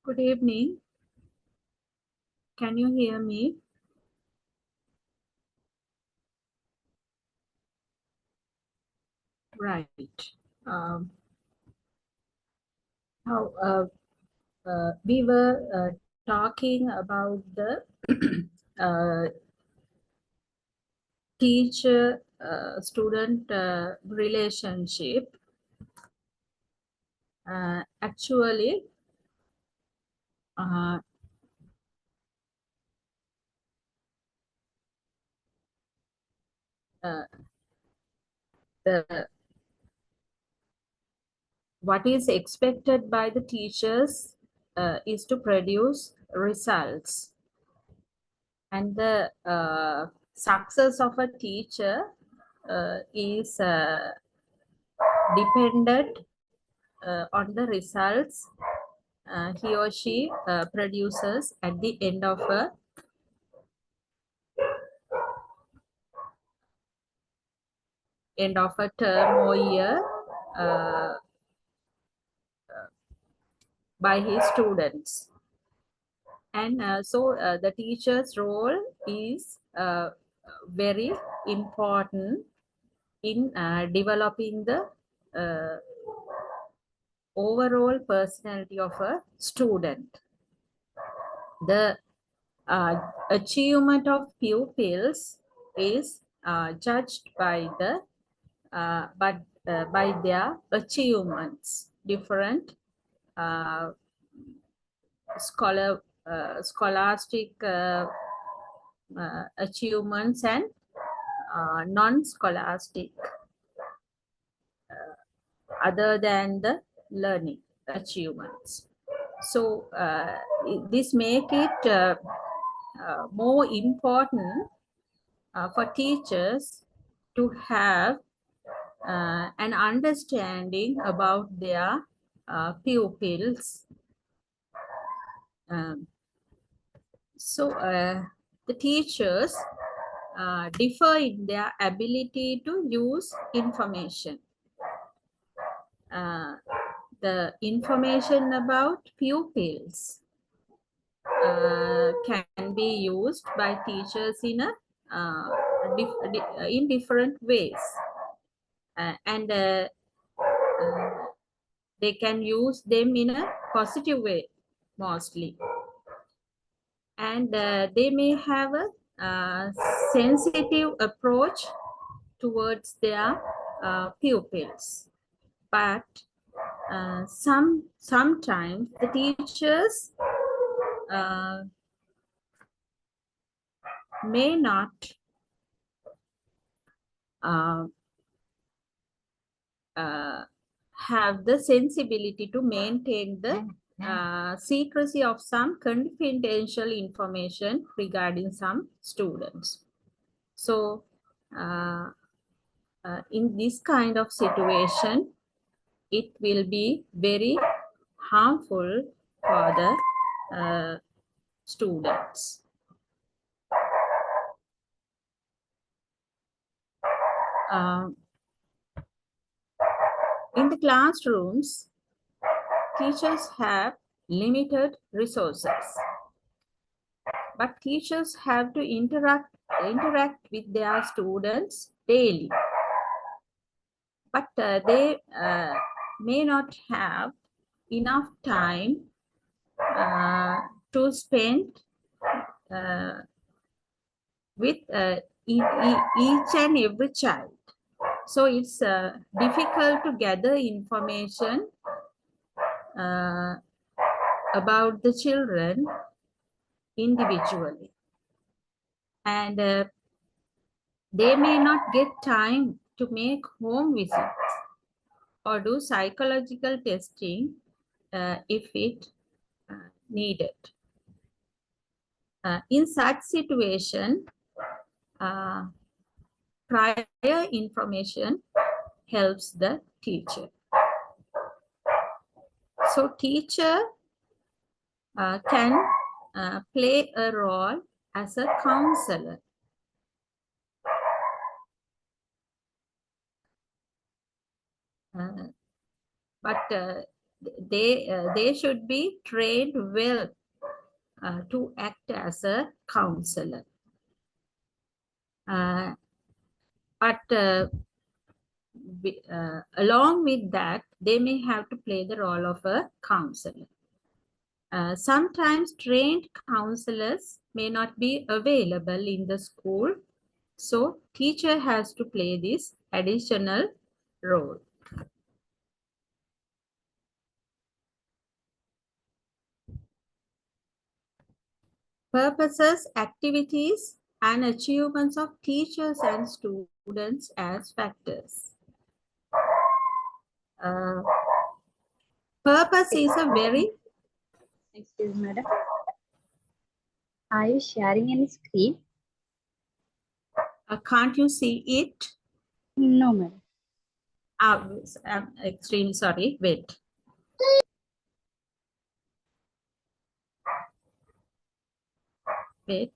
Good evening. Can you hear me? Right. Um, we were talking about the teacher-student relationship. Actually, uh, the what is expected by the teachers is to produce results, and the success of a teacher is dependent on the results he or she produces at the end of a term or year uh, by his students. And so the teacher's role is very important in developing the uh, overall personality of a student. The achievement of pupils is judged by by their achievements, different uh, scholastic achievements and non-scholastic, other than the learning achievements. So this make it more important for teachers to have an understanding about their pupils. Um, so the teachers differ in their ability to use information. The information about pupils can be used by teachers in in different ways, and they can use them in a positive way mostly, and they may have a sensitive approach towards their pupils, but sometimes the teachers may not have the sensibility to maintain the secrecy of some confidential information regarding some students. So in this kind of situation, it will be very harmful for the students. In the classrooms, teachers have limited resources, but teachers have to interact with their students daily. But they may not have enough time to spend with each and every child. So it's difficult to gather information about the children individually. And they may not get time to make home visits or do psychological testing if it needed. In such situation, prior information helps the teacher. So teacher can play a role as a counselor. But they should be trained well to act as a counselor. But along with that, they may have to play the role of a counselor. Sometimes trained counselors may not be available in the school, so teacher has to play this additional role. Purposes, activities, and achievements of teachers and students as factors. Purpose is a very... Excuse me, madam. Are you sharing any screen? Can't you see it? No, madam. I'm extremely sorry. Wait. Wait.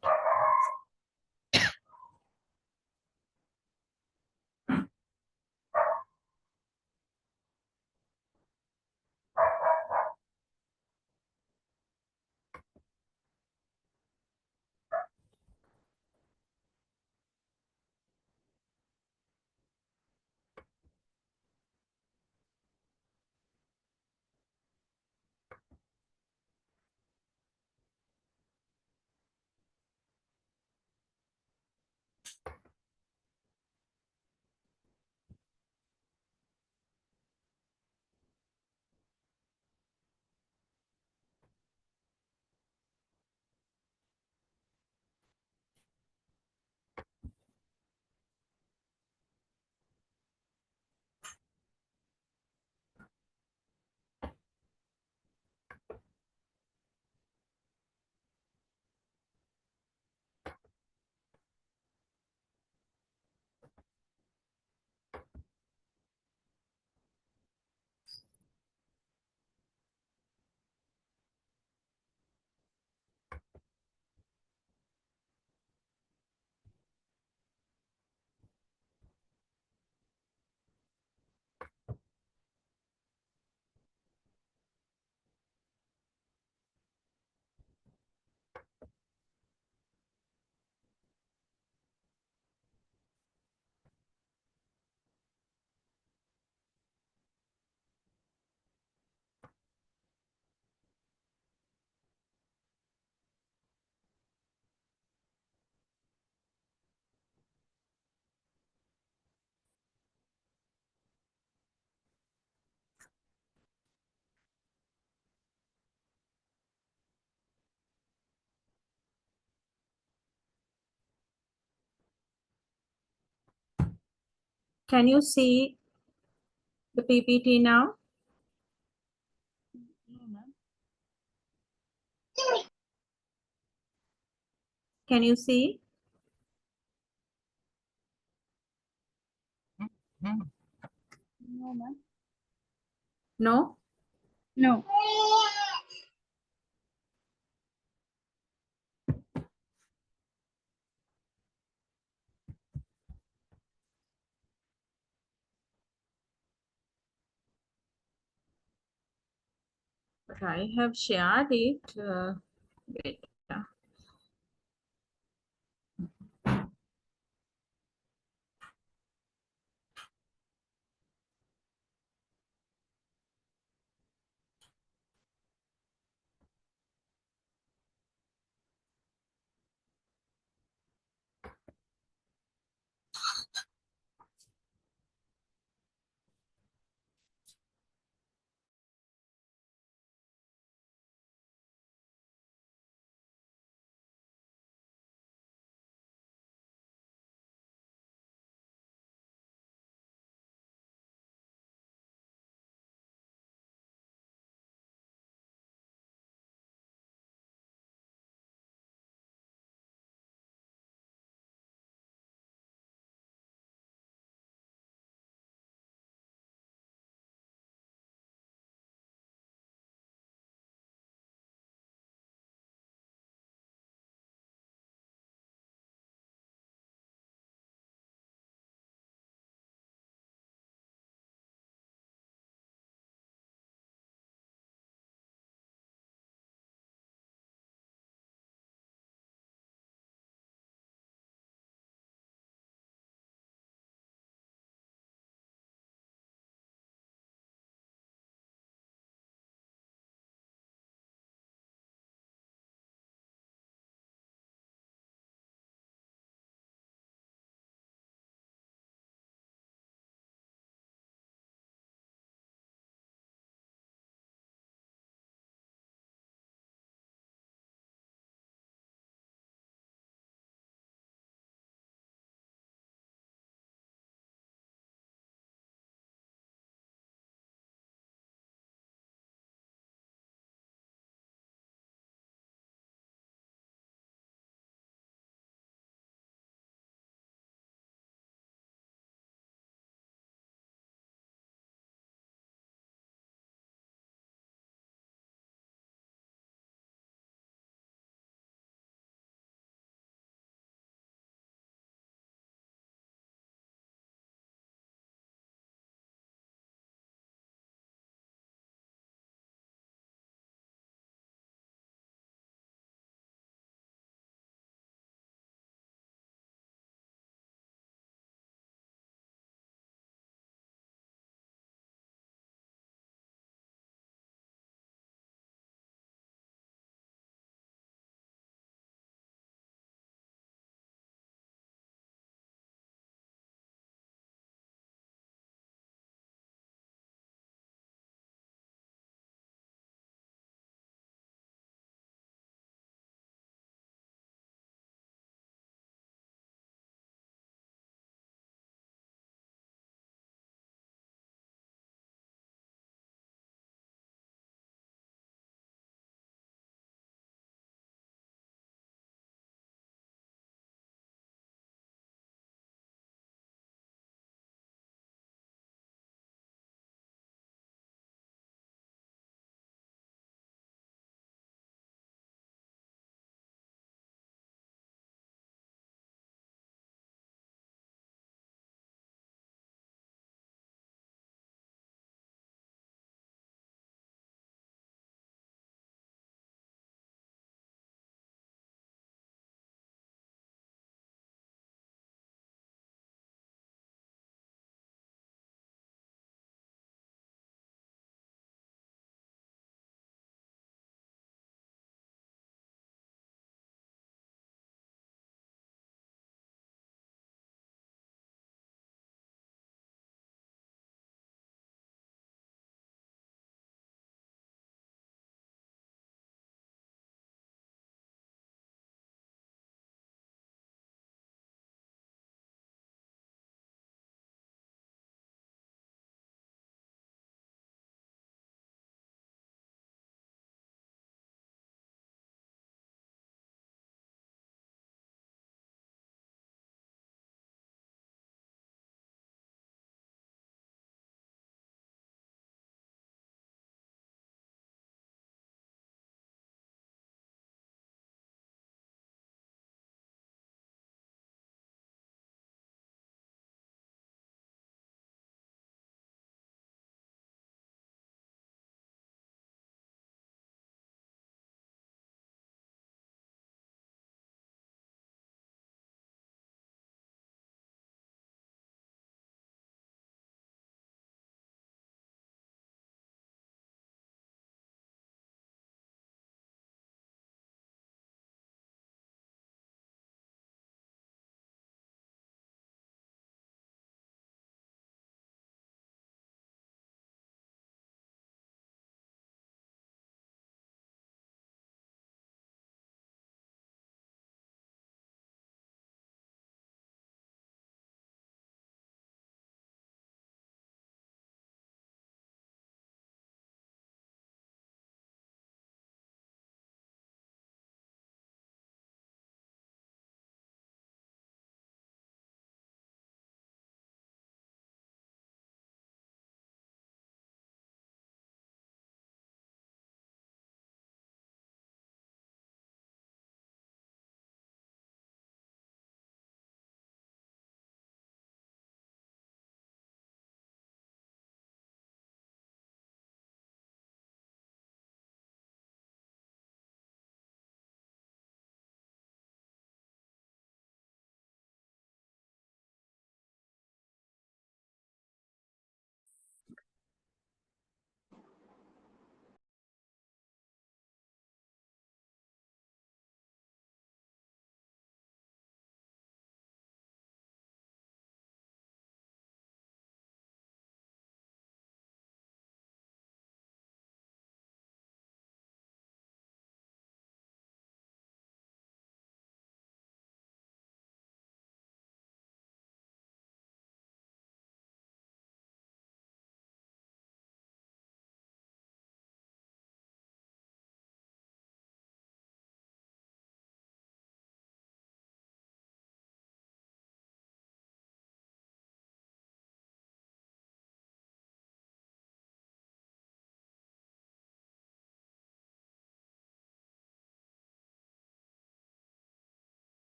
Can you see the PPT now? No, ma'am. Can you see? No, ma'am. No? No. But I have shared it. Wait.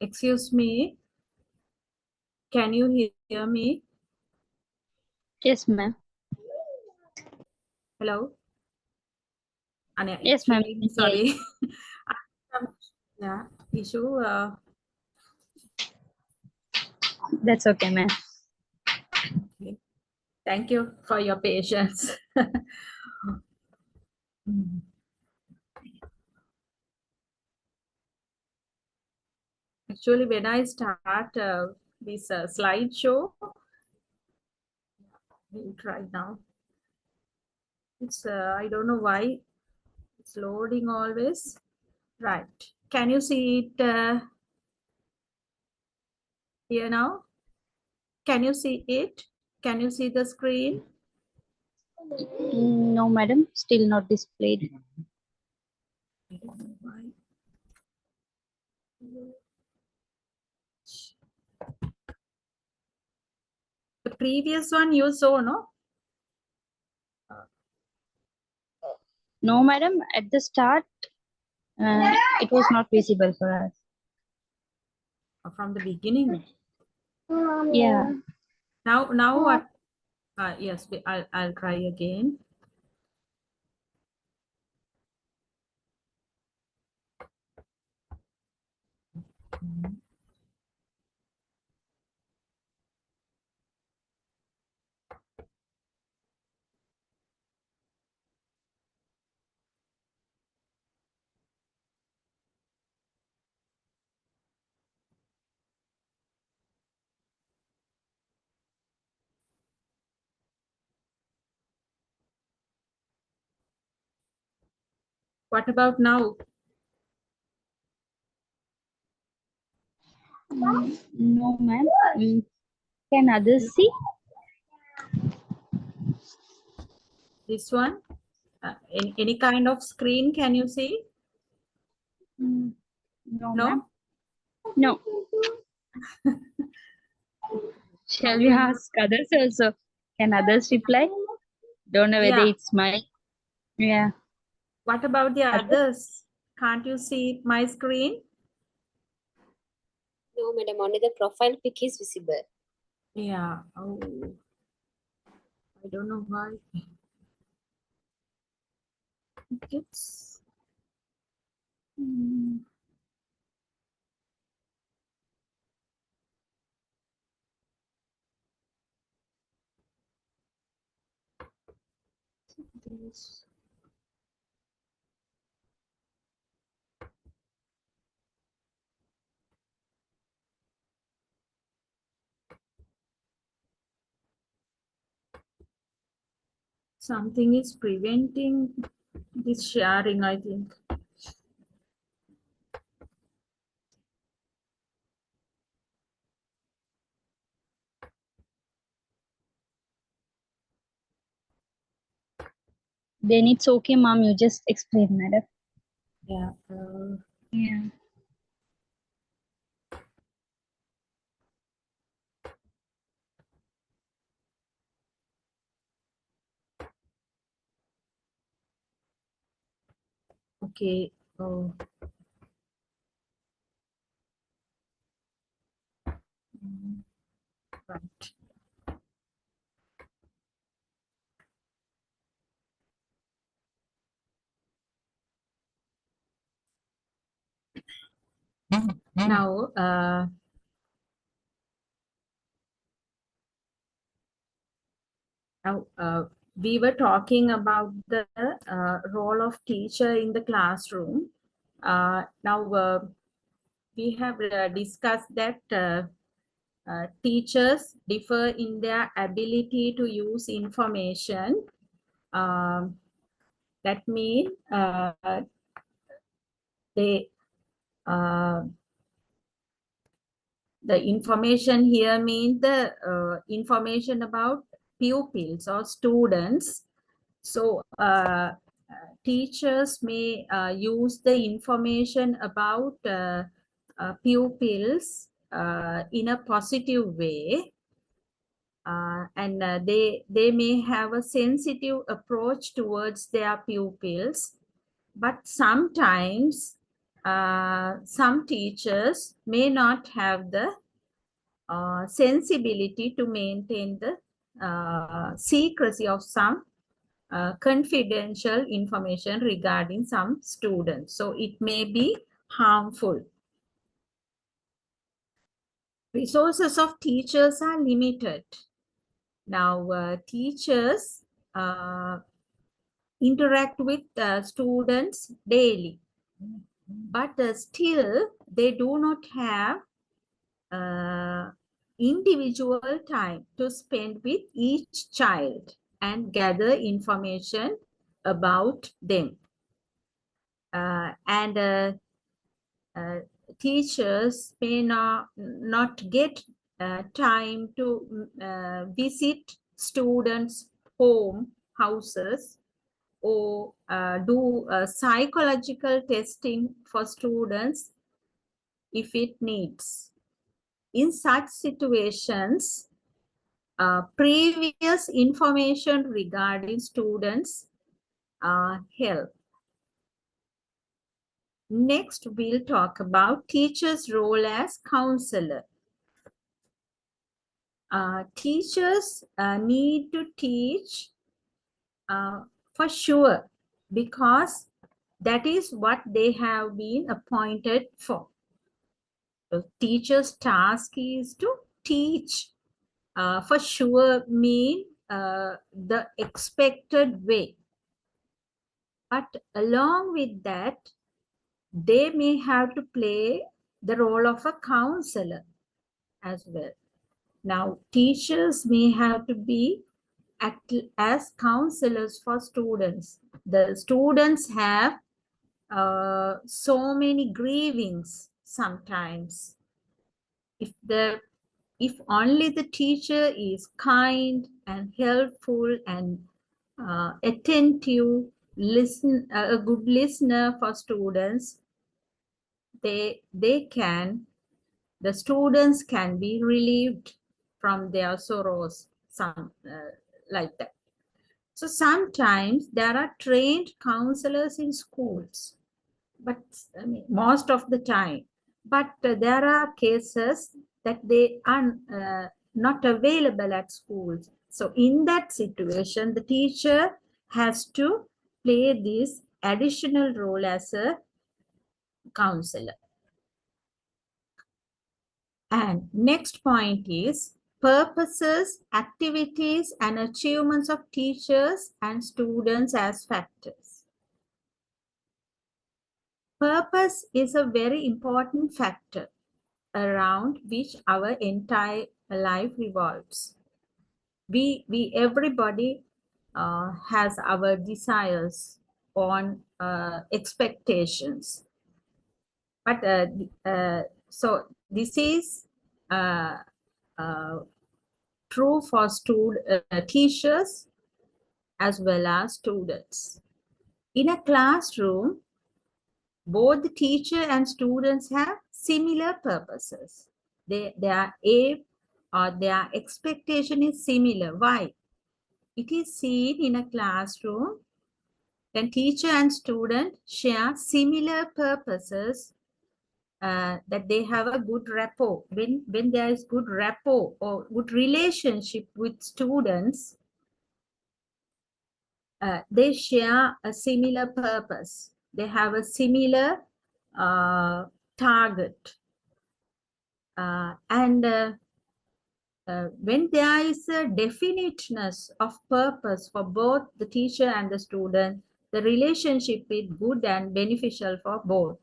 Excuse me. Can you hear me? Yes, ma'am. Hello? Yes, ma'am. Actually, Yeah, sorry. Yeah, issue. that's okay, ma'am. Okay. Thank you for your patience. Mm. Actually, when I start this slideshow, we'll try now. It's I don't know why it's loading always. Right. Can you see it here now? Can you see it? Can you see the screen? No, madam. Still not displayed. I don't know why. The previous one you saw, no? No, madam. At the start, it was not visible for us. From the beginning. Yeah. Now what? Yes, I'll try again. What about now? No, ma'am. Can others see? This one? Any kind of screen can you see? No, ma'am. No? No. Shall we Problem. ask others also? Can others reply? Don't know whether Yeah. it's my. Yeah. What about the Others? others? Can't you see my screen? No, madam, only the profile pic is visible. Yeah. Oh, I don't know why. It's hmm, this. Something is preventing this sharing, I think. Then it's okay, ma'am. You just explain, madam. Yeah. Yeah. Okay. Oh. Right. Now, we were talking about the role of teacher in the classroom. Now, we have discussed that teachers differ in their ability to use information. That means they the information here means the information about pupils or students. So teachers may use the information about pupils in a positive way, and they may have a sensitive approach towards their pupils, but sometimes some teachers may not have the sensibility to maintain the secrecy of some confidential information regarding some students. So it may be harmful. Resources of teachers are limited. Now, teachers interact with students daily, but still they do not have individual time to spend with each child and gather information about them. Teachers may not get time to visit students' houses or do psychological testing for students if it needs. In such situations, previous information regarding students help. Next, we'll talk about teachers' role as counselor. Teachers need to teach for sure, because that is what they have been appointed for. The teacher's task is to teach. For sure mean the expected way. But along with that, they may have to play the role of a counselor as well. Now, teachers may have to be act as counselors for students. The students have so many grievings sometimes. If only the teacher is kind and helpful and attentive, a good listener for students, the students can be relieved from their sorrows, like that. So sometimes there are trained counselors in schools, but I mean, most of the time. But there are cases that they are not available at schools. So in that situation, the teacher has to play this additional role as a counselor. And next point is purposes, activities, and achievements of teachers and students as factors. Purpose is a very important factor around which our entire life revolves. Everybody has our desires on expectations. But so this is true for teachers as well as students. In a classroom, both the teacher and students have similar purposes. Their aim or their expectation is similar. Why? It is seen in a classroom when teacher and student share similar purposes, that they have a good rapport. When there is good rapport or good relationship with students, they share a similar purpose. They have a similar target. When there is a definiteness of purpose for both the teacher and the student, the relationship is good and beneficial for both.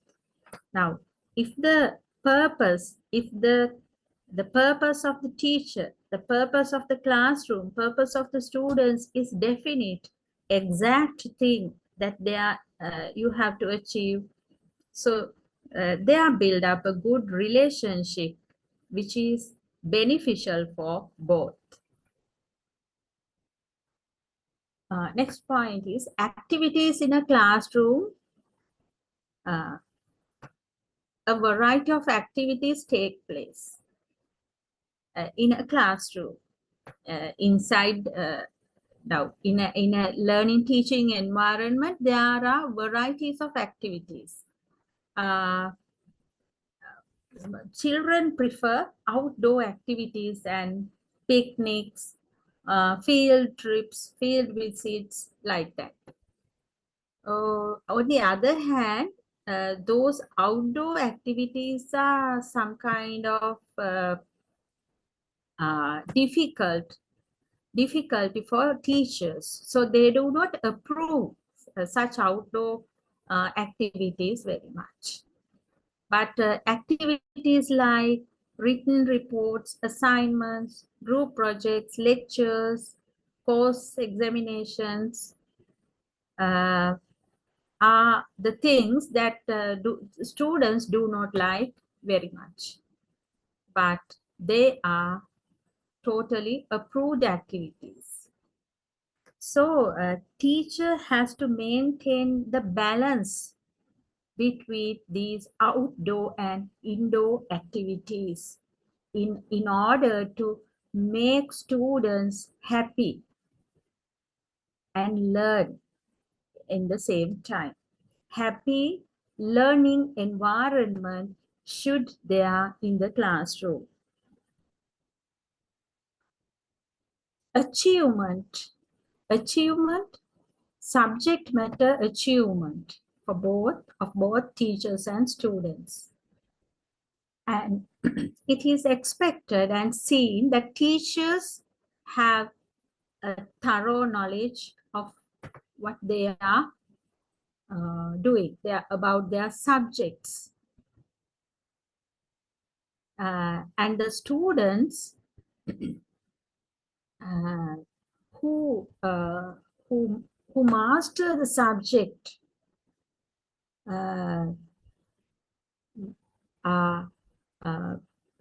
Now, if the purpose of the teacher, the purpose of the classroom, purpose of the students is definite, exact thing that they are you have to achieve, so they are build up a good relationship which is beneficial for both. Next point is activities in a classroom. A variety of activities take place in a classroom. Inside now, in a learning teaching environment, there are varieties of activities. children prefer outdoor activities and picnics, field trips, field visits, like that. On the other hand, those outdoor activities are some kind of difficulty for teachers. So they do not approve such outdoor activities very much. But activities like written reports, assignments, group projects, lectures, course examinations are the things that students do not like very much. But they are totally approved activities. So a teacher has to maintain the balance between these outdoor and indoor activities in order to make students happy and learn in the same time. Happy learning environment should there in the classroom. Achievement, subject matter achievement for both teachers and students. And it is expected and seen that teachers have a thorough knowledge of what they are doing about their subjects. And the students who master the subject are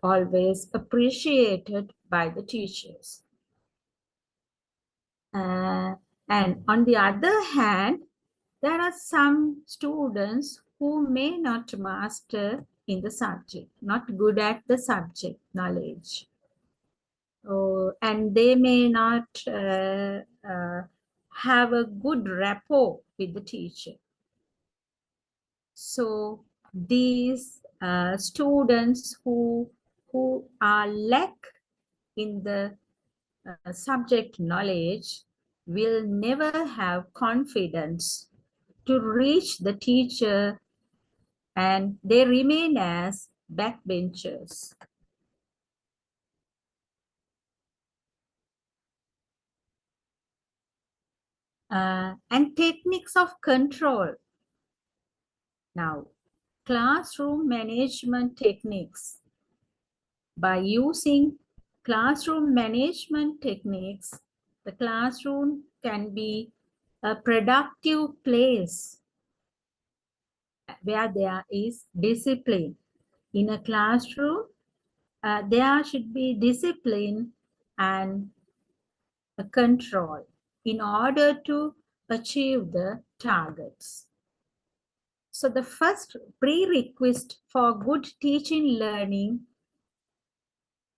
always appreciated by the teachers. And on the other hand, there are some students who may not master in the subject, not good at the subject knowledge. And they may not have a good rapport with the teacher. So these students who are lack in the subject knowledge will never have confidence to reach the teacher, and they remain as backbenchers. And techniques of control. Now, classroom management techniques. By using classroom management techniques, the classroom can be a productive place where there is discipline. In a classroom, there should be discipline and a control in order to achieve the targets. So the first prerequisite for good teaching learning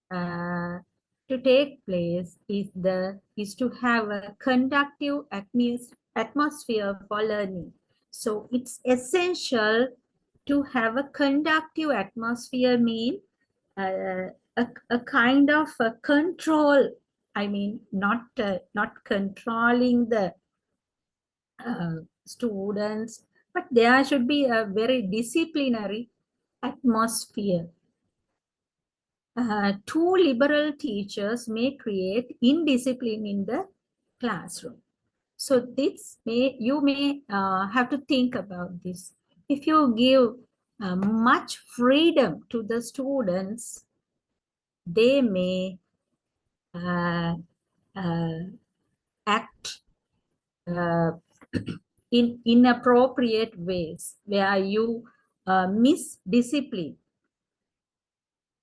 to take place is to have a conducive atmosphere for learning. So it's essential to have a conducive atmosphere, mean a kind of a control. I mean, not controlling the students, but there should be a very disciplinary atmosphere. Too liberal teachers may create indiscipline in the classroom. So this you may have to think about this. If you give much freedom to the students, they may act in inappropriate ways where you miss discipline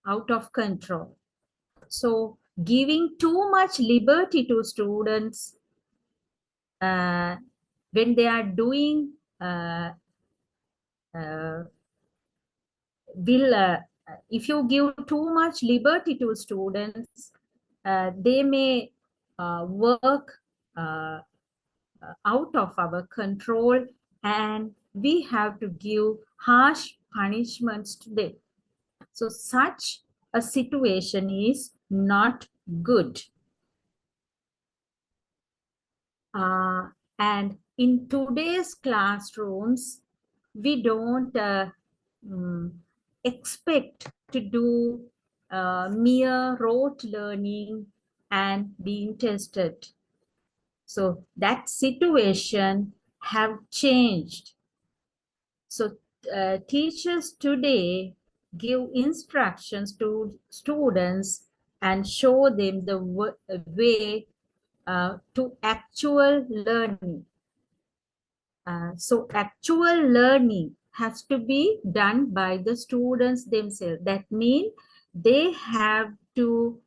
out of control. So giving too much liberty to students when they are doing if you give too much liberty to students, they may work out of our control, and we have to give harsh punishments to them. So such a situation is not good. And in today's classrooms, we don't expect to do mere rote learning and being tested. So that situation have changed. So teachers today give instructions to students and show them the way to actual learning. So actual learning has to be done by the students themselves. That means they have to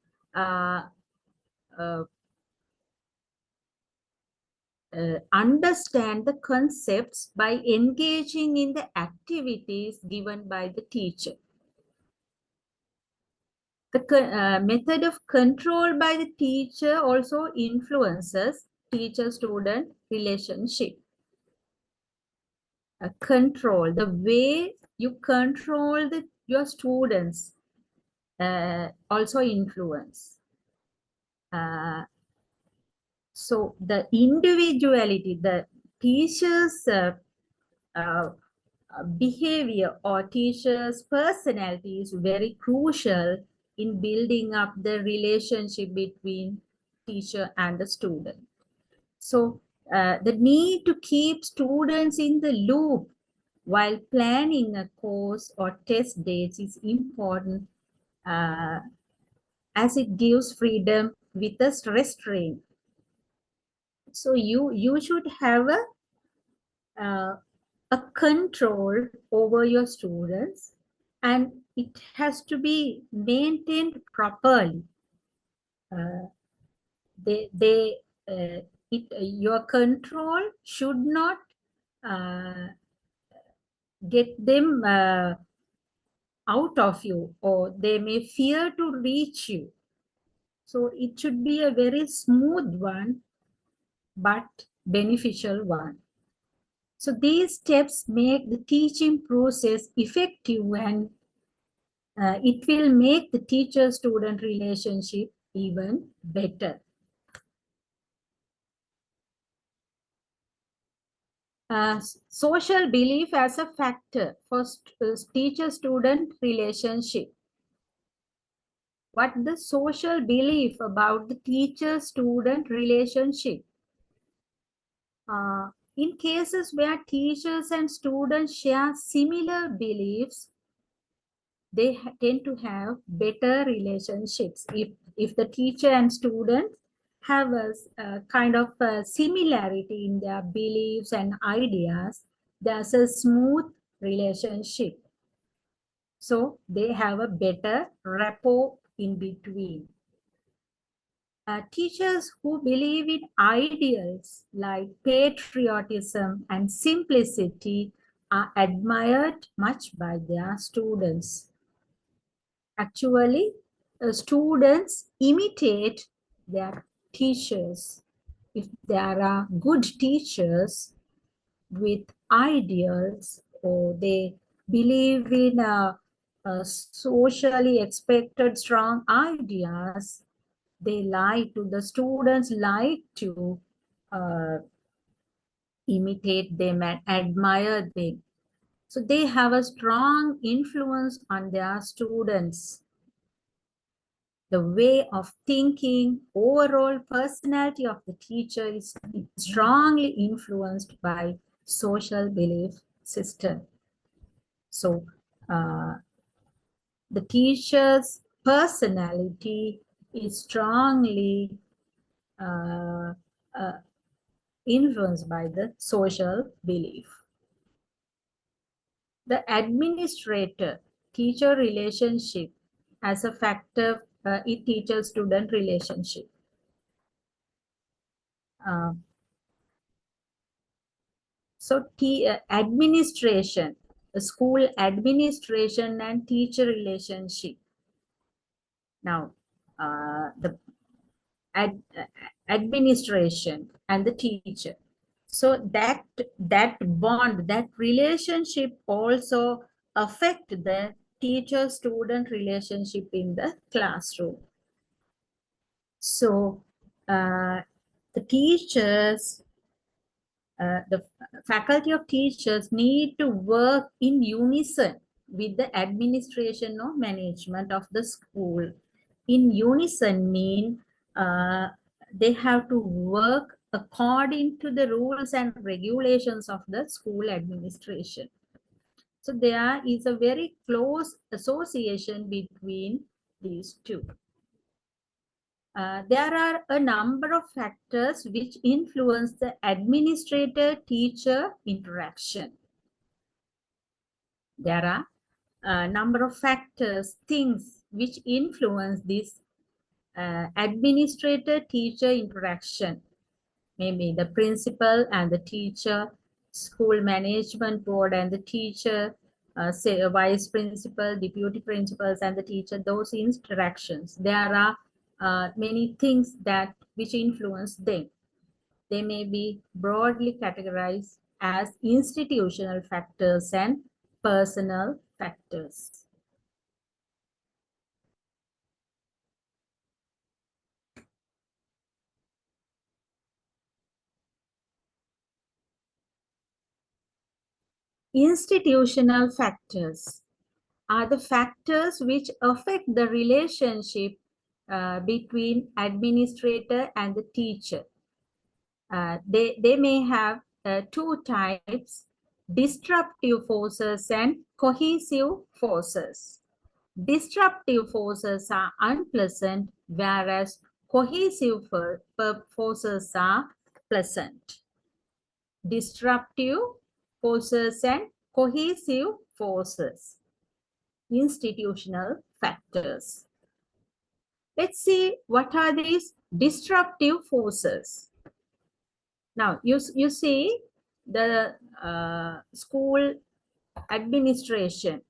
understand the concepts by engaging in the activities given by the teacher. The method of control by the teacher also influences teacher-student relationship. Control, the way you control your students also influence. So the individuality, the teacher's behavior or teacher's personality is very crucial in building up the relationship between teacher and the student. So the need to keep students in the loop while planning a course or test dates is important as it gives freedom with a restraint. So you should have a control over your students, and it has to be maintained properly. Your control should not get them out of you, or they may fear to reach you. So it should be a very smooth one, but beneficial one. So these steps make the teaching process effective, and it will make the teacher-student relationship even better. Social belief as a factor for teacher-student relationship. What the social belief about the teacher-student relationship? In cases where teachers and students share similar beliefs, they tend to have better relationships. If the teacher and student have a kind of a similarity in their beliefs and ideas, there's a smooth relationship. So they have a better rapport in between. Teachers who believe in ideals like patriotism and simplicity are admired much by their students. Actually, students imitate their teachers. If there are good teachers with ideals, or they believe in socially expected strong ideas, they like to, the students like to imitate them and admire them. So they have a strong influence on their students. The way of thinking, overall personality of the teacher is strongly influenced by social belief system. So the teacher's personality is strongly influenced by the social belief. The administrator-teacher relationship as a factor in teacher-student relationship. So administration, the school administration and teacher relationship. Now, the administration and the teacher. So that bond, that relationship also affect the teacher-student relationship in the classroom. So the teachers, the faculty of teachers need to work in unison with the administration or management of the school. In unison mean they have to work according to the rules and regulations of the school administration. So there is a very close association between these two. There are a number of factors which influence the administrator-teacher interaction. There are a number of factors, things which influence this administrator-teacher interaction. Maybe the principal and the teacher, school management board and the teacher, say a vice principal, deputy principals and the teacher, those interactions. There are many things that which influence them. They may be broadly categorized as institutional factors and personal factors. Institutional factors are the factors which affect the relationship between administrator and the teacher. They may have two types, disruptive forces and cohesive forces. Disruptive forces are unpleasant, whereas cohesive forces are pleasant. Disruptive forces and cohesive forces. Institutional factors. Let's see what are these disruptive forces. Now, you see the school administration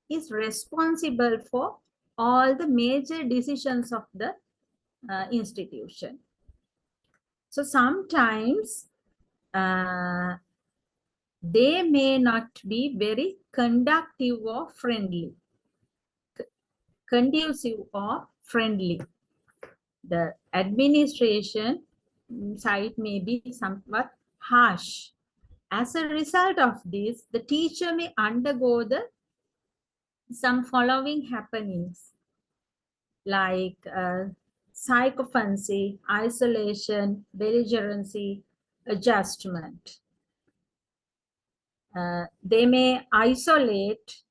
is responsible for all the major decisions of the institution. So sometimes they may not be very conducive or friendly. Conducive or friendly. The administration side may be somewhat harsh. As a result of this, the teacher may undergo some following happenings like sycophancy, isolation, belligerency, adjustment. They may isolate,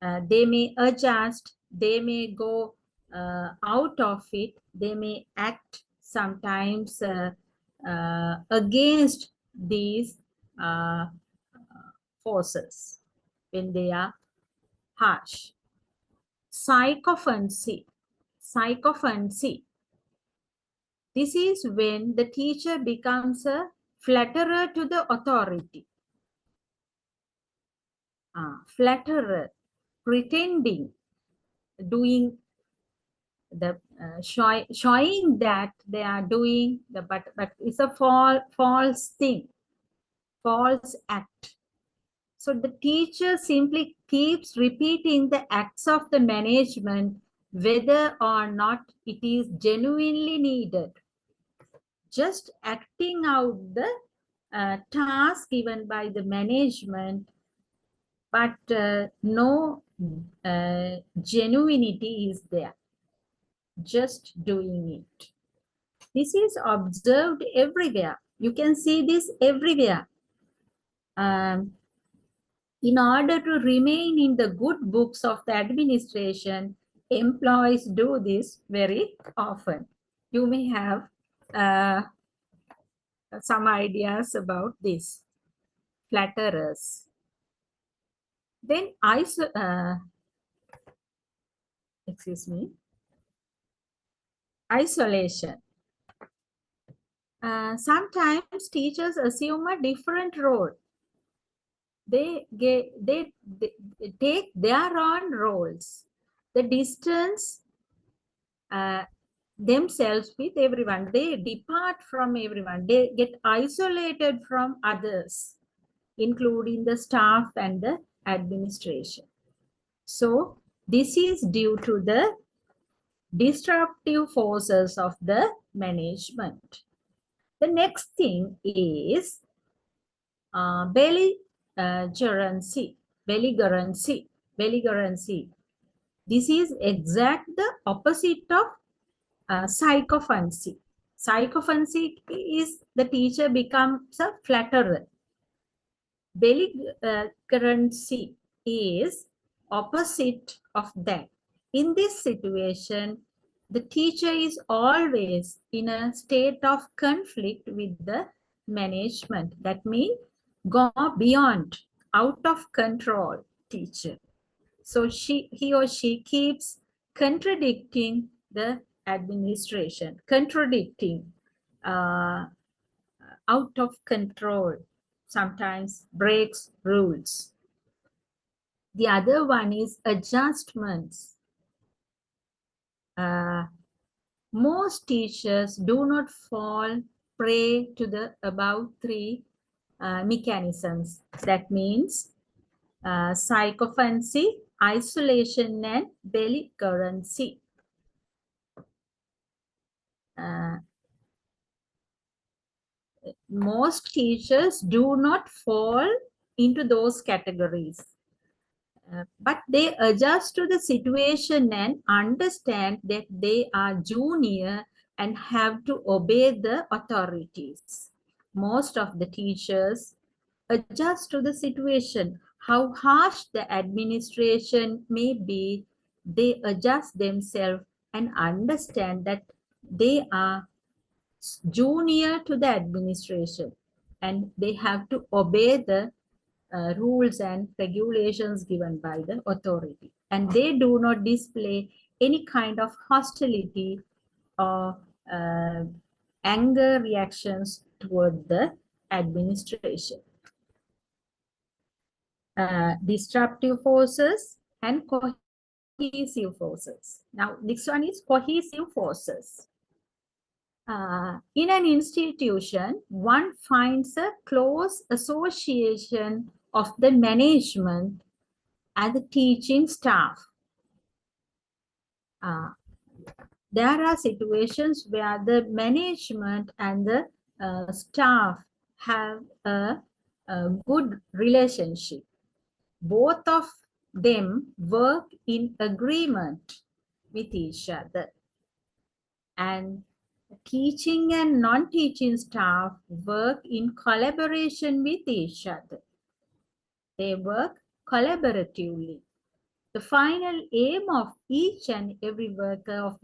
they may adjust, they may go out of it, they may act sometimes against these forces when they are harsh. Sycophancy. Sycophancy. This is when the teacher becomes a flatterer to the authority. Flatterer, pretending, doing the showing that they are doing the but it's a false thing, false act. So the teacher simply keeps repeating the acts of the management whether or not it is genuinely needed. Just acting out the task given by the management, but no genuinity is there. Just doing it. This is observed everywhere. You can see this everywhere. In order to remain in the good books of the administration, employees do this very often. You may have some ideas about this. Flatterers. Then isolation. Sometimes teachers assume a different role. They take their own roles. The distance themselves with everyone. They depart from everyone. They get isolated from others, including the staff and the administration. So this is due to the disruptive forces of the management. The next thing is belligerency. Belligerency. This is exact the opposite of sycophancy. Sycophancy is the teacher becomes a flatterer. Belligerency is opposite of that. In this situation, the teacher is always in a state of conflict with the management. That means go beyond, out of control teacher. So he or she keeps contradicting the administration, contradicting, out of control, sometimes breaks rules. The other one is adjustments. Most teachers do not fall prey to the above three mechanisms. That means sycophancy, isolation, and belligerency. Most teachers do not fall into those categories. But they adjust to the situation and understand that they are junior and have to obey the authorities. Most of the teachers adjust to the situation. How harsh the administration may be, they adjust themselves and understand that they are junior to the administration and they have to obey the rules and regulations given by the authority, and they do not display any kind of hostility or anger reactions toward the administration. Disruptive forces and cohesive forces. Now this one is cohesive forces. In an institution, one finds a close association of the management and the teaching staff. There are situations where the management and the staff have a good relationship. Both of them work in agreement with each other. And teaching and non-teaching staff work in collaboration with each other. They work collaboratively. The final aim of each and every worker of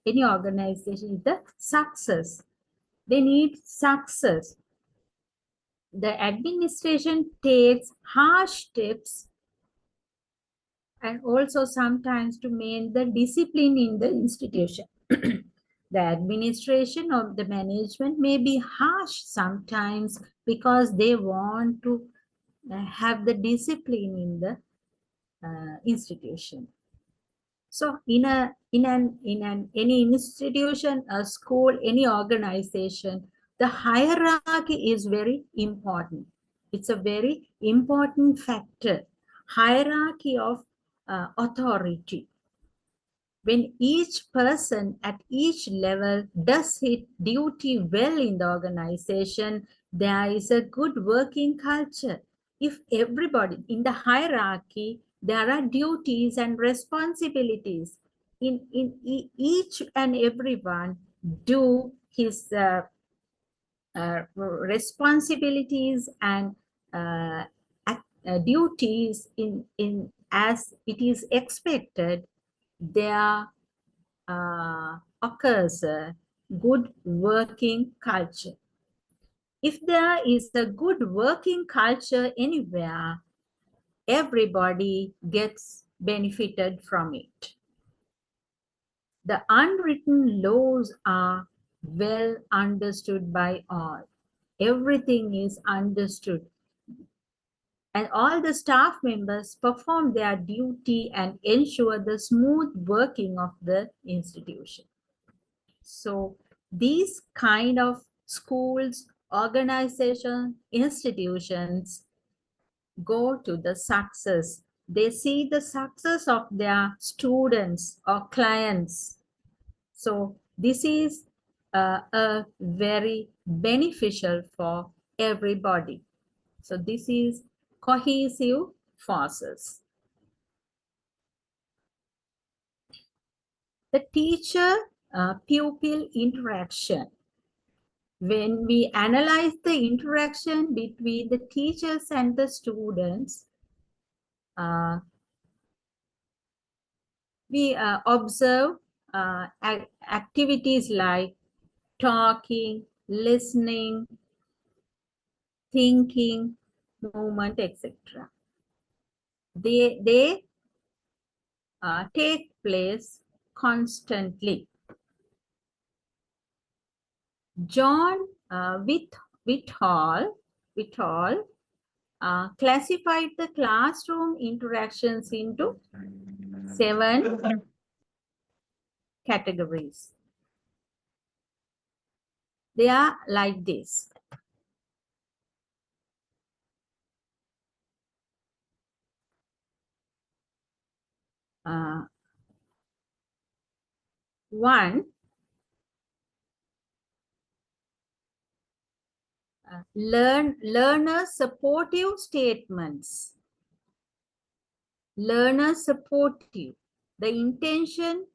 any organization is the success. They need success. The administration takes harsh steps and also sometimes to maintain the discipline in the institution. The administration or the management may be harsh sometimes because they want to have the discipline in the institution. So any institution, a school, any organization, the hierarchy is very important. It's a very important factor. Hierarchy of authority. When each person at each level does his duty well in the organization, there is a good working culture. If everybody in the hierarchy, there are duties and responsibilities. Each and everyone do his responsibilities and duties in as it is expected, there occurs a good working culture. If there is a good working culture anywhere, everybody gets benefited from it. The unwritten laws are well understood by all. Everything is understood. And all the staff members perform their duty and ensure the smooth working of the institution. So these kind of schools, organizations, institutions, go to the success. They see the success of their students or clients. So this is a very beneficial for everybody. So this is cohesive forces. The teacher-pupil interaction. When we analyze the interaction between the teachers and the students, we observe activities like talking, listening, thinking, movement, etc. They take place constantly. John Whitehall classified the classroom interactions into 7 categories. They are like this. One, learner supportive statements. Learner supportive. The intention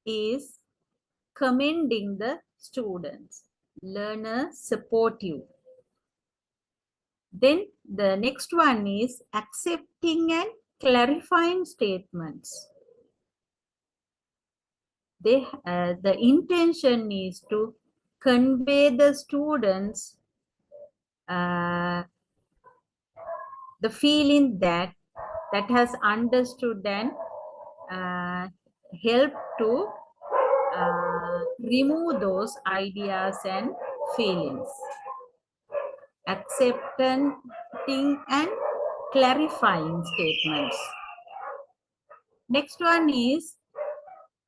is commending the students. Learner supportive. Then the next one is accepting and clarifying statements. The intention is to convey the students the feeling that has understood and help to remove those ideas and feelings. Accepting and clarifying statements. Next one is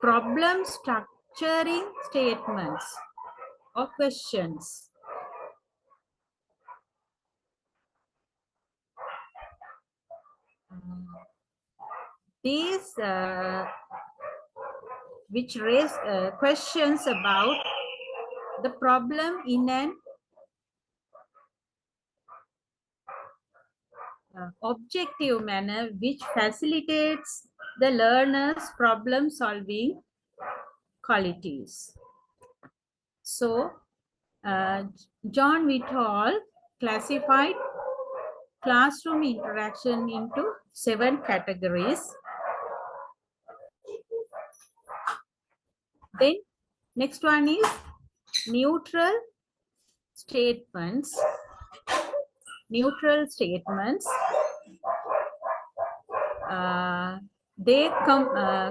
problem structuring statements or questions. These which raise questions about the problem in an objective manner, which facilitates the learner's problem solving qualities. So John Whitehall classified classroom interaction into 7 categories. Then next one is neutral statements. Neutral statements. They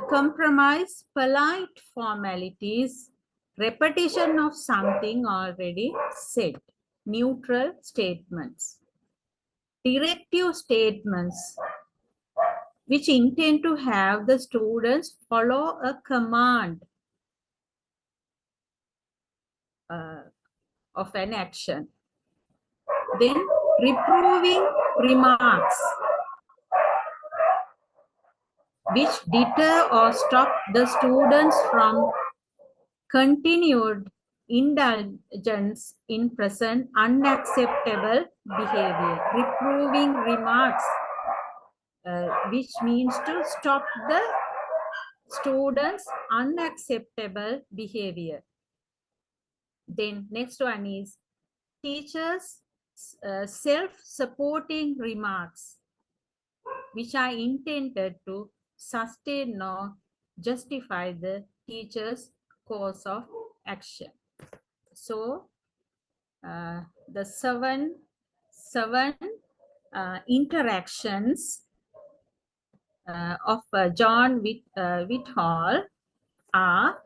compromise polite formalities, repetition of something already said. Neutral statements. Directive statements, which intend to have the students follow a command of an action. Then reproving remarks, which deter or stop the students from continued indulgence in present unacceptable behavior. Reproving remarks, which means to stop the students' unacceptable behavior. Then next one is teachers' self-supporting remarks, which are intended to sustain or justify the teacher's course of action. So the seven interactions of John Whitehall are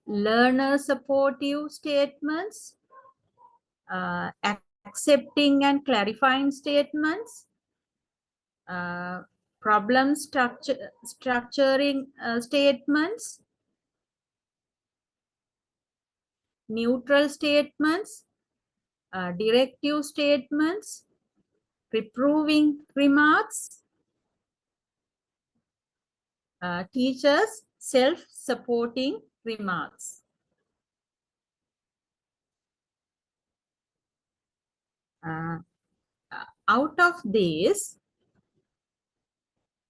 learner supportive statements, accepting and clarifying statements, problem structuring statements, neutral statements, directive statements, reproving remarks, teachers' self-supporting remarks. Out of these,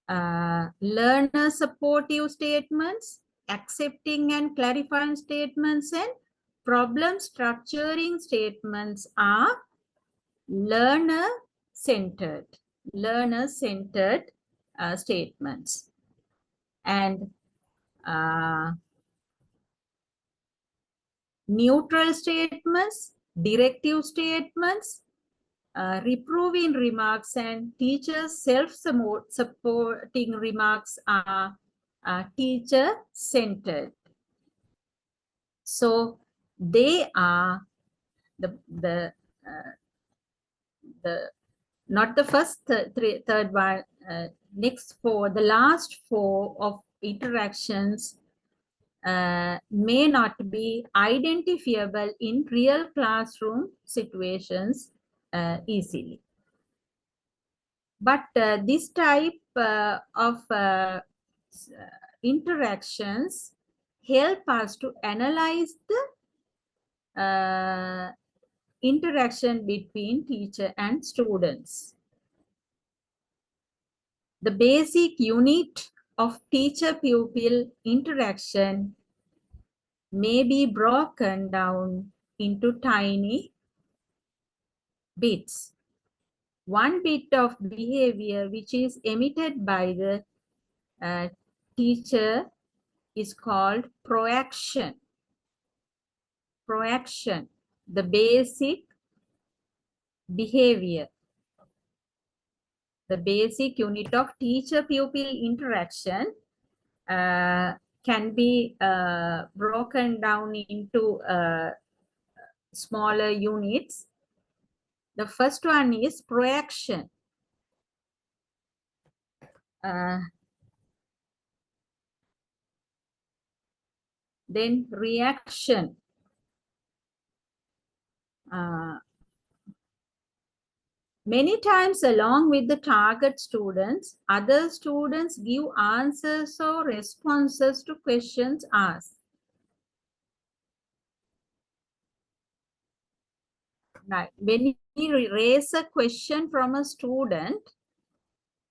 learner supportive statements, accepting and clarifying statements, and problem structuring statements are learner-centered statements. And neutral statements, directive statements, reproving remarks, and teachers' self-supporting remarks are teacher-centered. So they are the not the first third one, next four, the last four of interactions may not be identifiable in real classroom situations easily. But this type of interactions help us to analyze the interaction between teacher and students. The basic unit of teacher-pupil interaction may be broken down into tiny bits. One bit of behavior which is emitted by the teacher is called proaction. Proaction, the basic behavior, the basic unit of teacher-pupil interaction can be broken down into smaller units. The first one is proaction. Then reaction. Many times along with the target students, other students give answers or responses to questions asked. Right. When you raise a question from a student,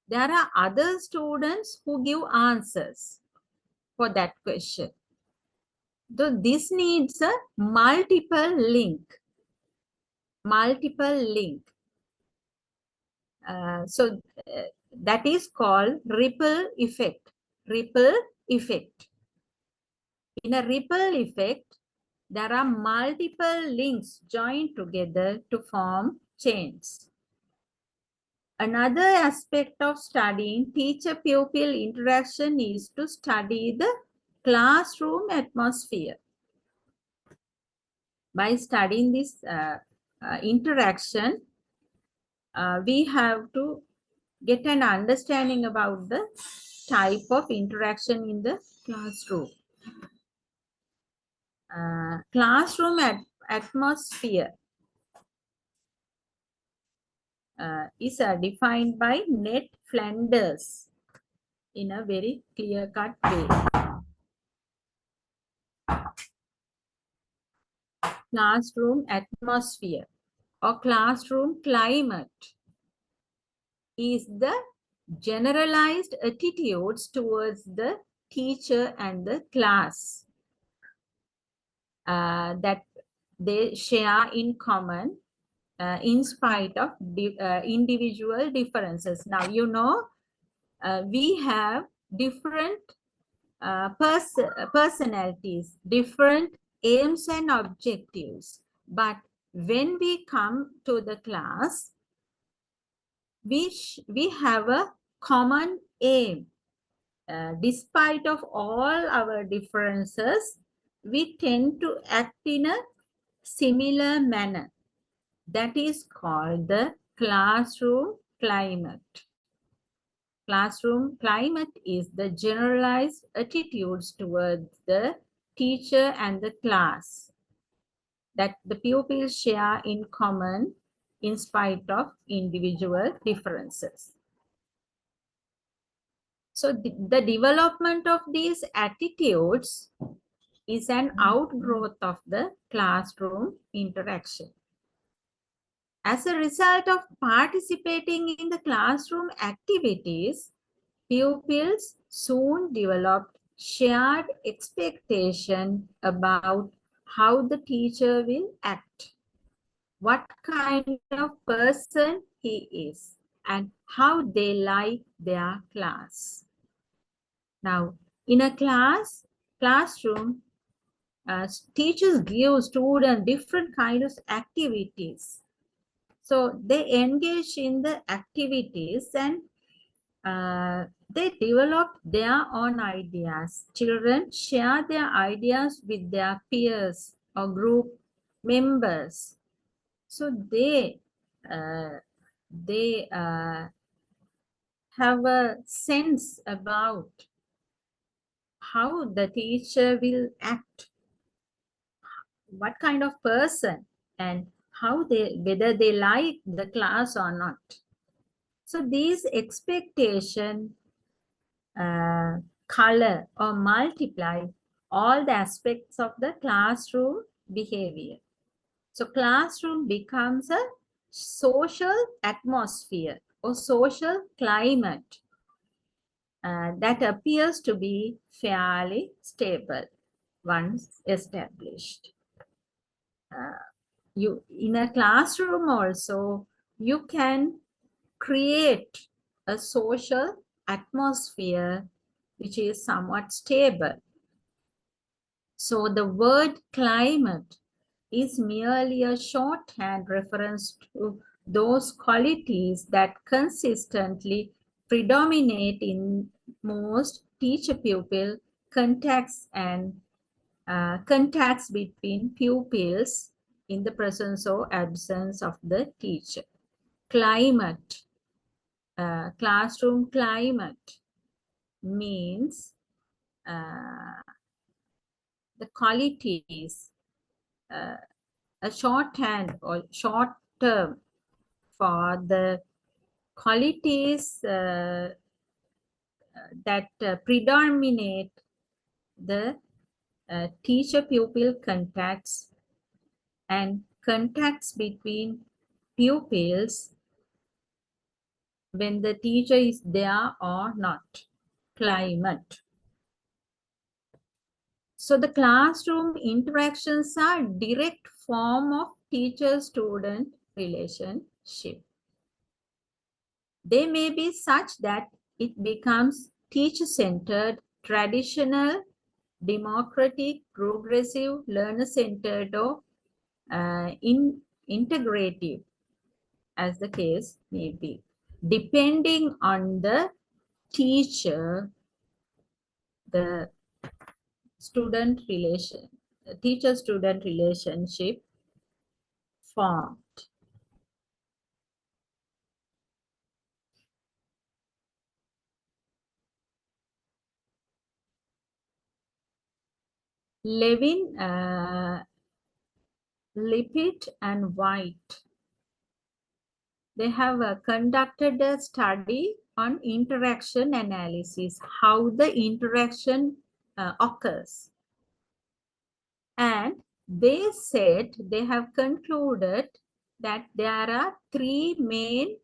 there are other students who give answers for that question. So this needs a multiple link. That is called ripple effect. Ripple effect. In a ripple effect, there are multiple links joined together to form chains. Another aspect of studying teacher-pupil interaction is to study the classroom atmosphere. By studying this interaction, we have to get an understanding about the type of interaction in the classroom. Classroom atmosphere is defined by Ned Flanders in a very clear-cut way. Classroom atmosphere or classroom climate is the generalized attitudes towards the teacher and the class that they share in common in spite of individual differences. Now, you know, we have different personalities, different aims and objectives. But when we come to the class, we have a common aim. Despite of all our differences, we tend to act in a similar manner. That is called the classroom climate. Classroom climate is the generalized attitudes towards the teacher and the class that the pupils share in common in spite of individual differences. So the development of these attitudes is an outgrowth of the classroom interaction. As a result of participating in the classroom activities, pupils soon developed shared expectation about how the teacher will act, what kind of person he is, and how they like their class. Now, in a classroom, teachers give students different kinds of activities. So they engage in the activities and they develop their own ideas. Children share their ideas with their peers or group members. So they have a sense about how the teacher will act, what kind of person, and whether they like the class or not. So these expectations color or multiply all the aspects of the classroom behavior. So classroom becomes a social atmosphere or social climate that appears to be fairly stable once established. In a classroom also, you can create a social atmosphere which is somewhat stable. So the word climate is merely a shorthand reference to those qualities that consistently predominate in most teacher-pupil contacts and contacts between pupils in the presence or absence of the teacher. Climate, classroom climate means the qualities, a shorthand or short term for the qualities that predominate the teacher-pupil contacts and contacts between pupils when the teacher is there or not. Climate. So the classroom interactions are direct form of teacher-student relationship. They may be such that it becomes teacher-centered, traditional, democratic, progressive, learner-centered, or integrative, as the case may be, depending on the teacher, the teacher-student relationship formed. Levin, Lippitt, and White, they have conducted a study on interaction analysis, how the interaction occurs. And they said, they have concluded that there are three main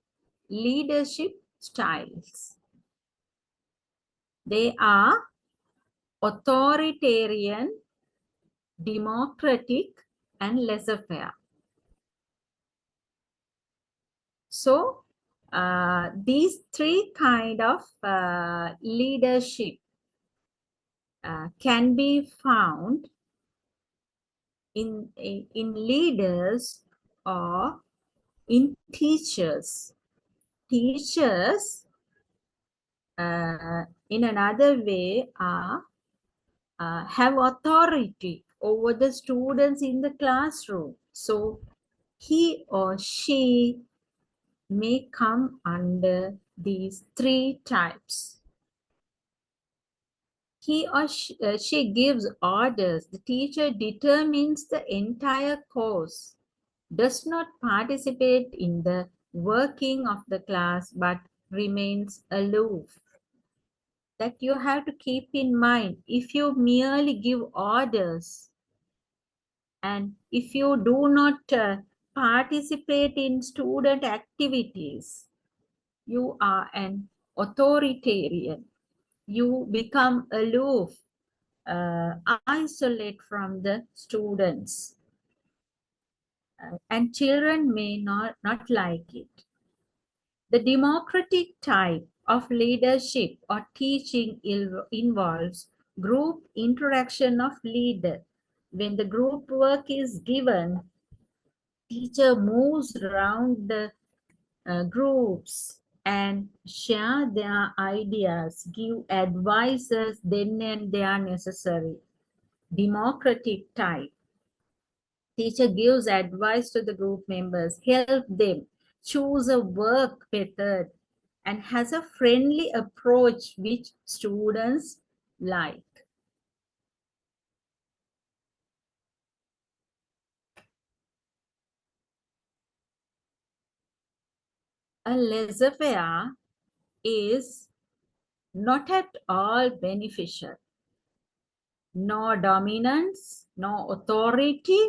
leadership styles. They are authoritarian, democratic, and laissez-faire. So these three kind of leadership can be found in leaders or in teachers. Teachers, in another way, have authority over the students in the classroom. So he or she may come under these three types. He or she gives orders. The teacher determines the entire course does not participate in the working of the class but remains aloof. That you have to keep in mind. If you merely give orders and if you do not participate in student activities, you are an authoritarian. You become aloof, isolate from the students, and children may not like it. The democratic type of leadership or teaching involves group interaction of leader. When the group work is given, teacher moves around the groups and share their ideas, give advices then and they are necessary. Democratic type. Teacher gives advice to the group members, help them choose a work method, and has a friendly approach which students like. A laissez-faire is not at all beneficial. No dominance, no authority,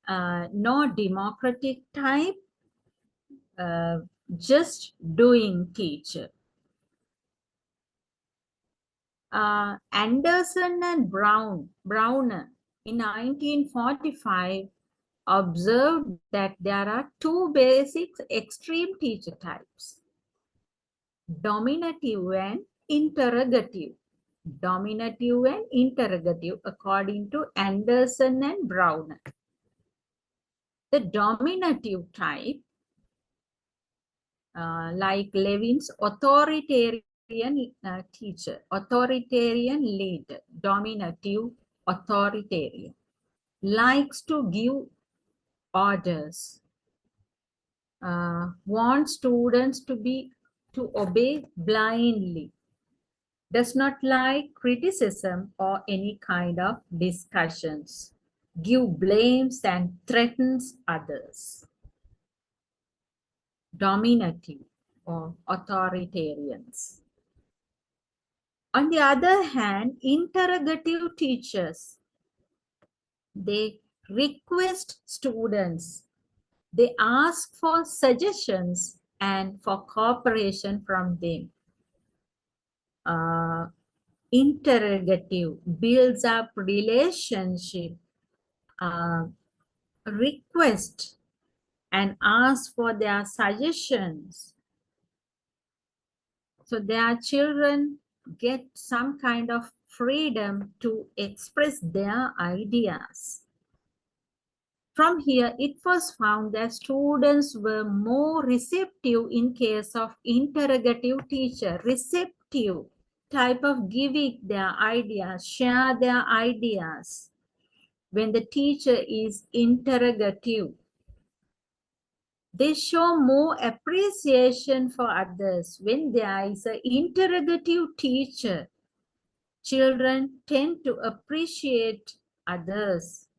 no democratic type, just doing teacher. Anderson and Browner in 1945 observed that there are two basic extreme teacher types: dominative and interrogative. Dominative and interrogative, according to Anderson and Browner. The dominative type, like Levin's authoritarian teacher, authoritarian leader, dominative, authoritarian, likes to give orders, wants students to obey blindly, does not like criticism or any kind of discussions, give blames and threatens others. Dominative or authoritarians. On the other hand, interrogative teachers, they request students, they ask for suggestions and for cooperation from them. Interrogative builds up relationship, request and ask for their suggestions. So their children get some kind of freedom to express their ideas. From here, it was found that students were more receptive in case of interrogative teacher, receptive type of giving their ideas, share their ideas when the teacher is interrogative. They show more appreciation for others. When there is an interrogative teacher, children tend to appreciate others.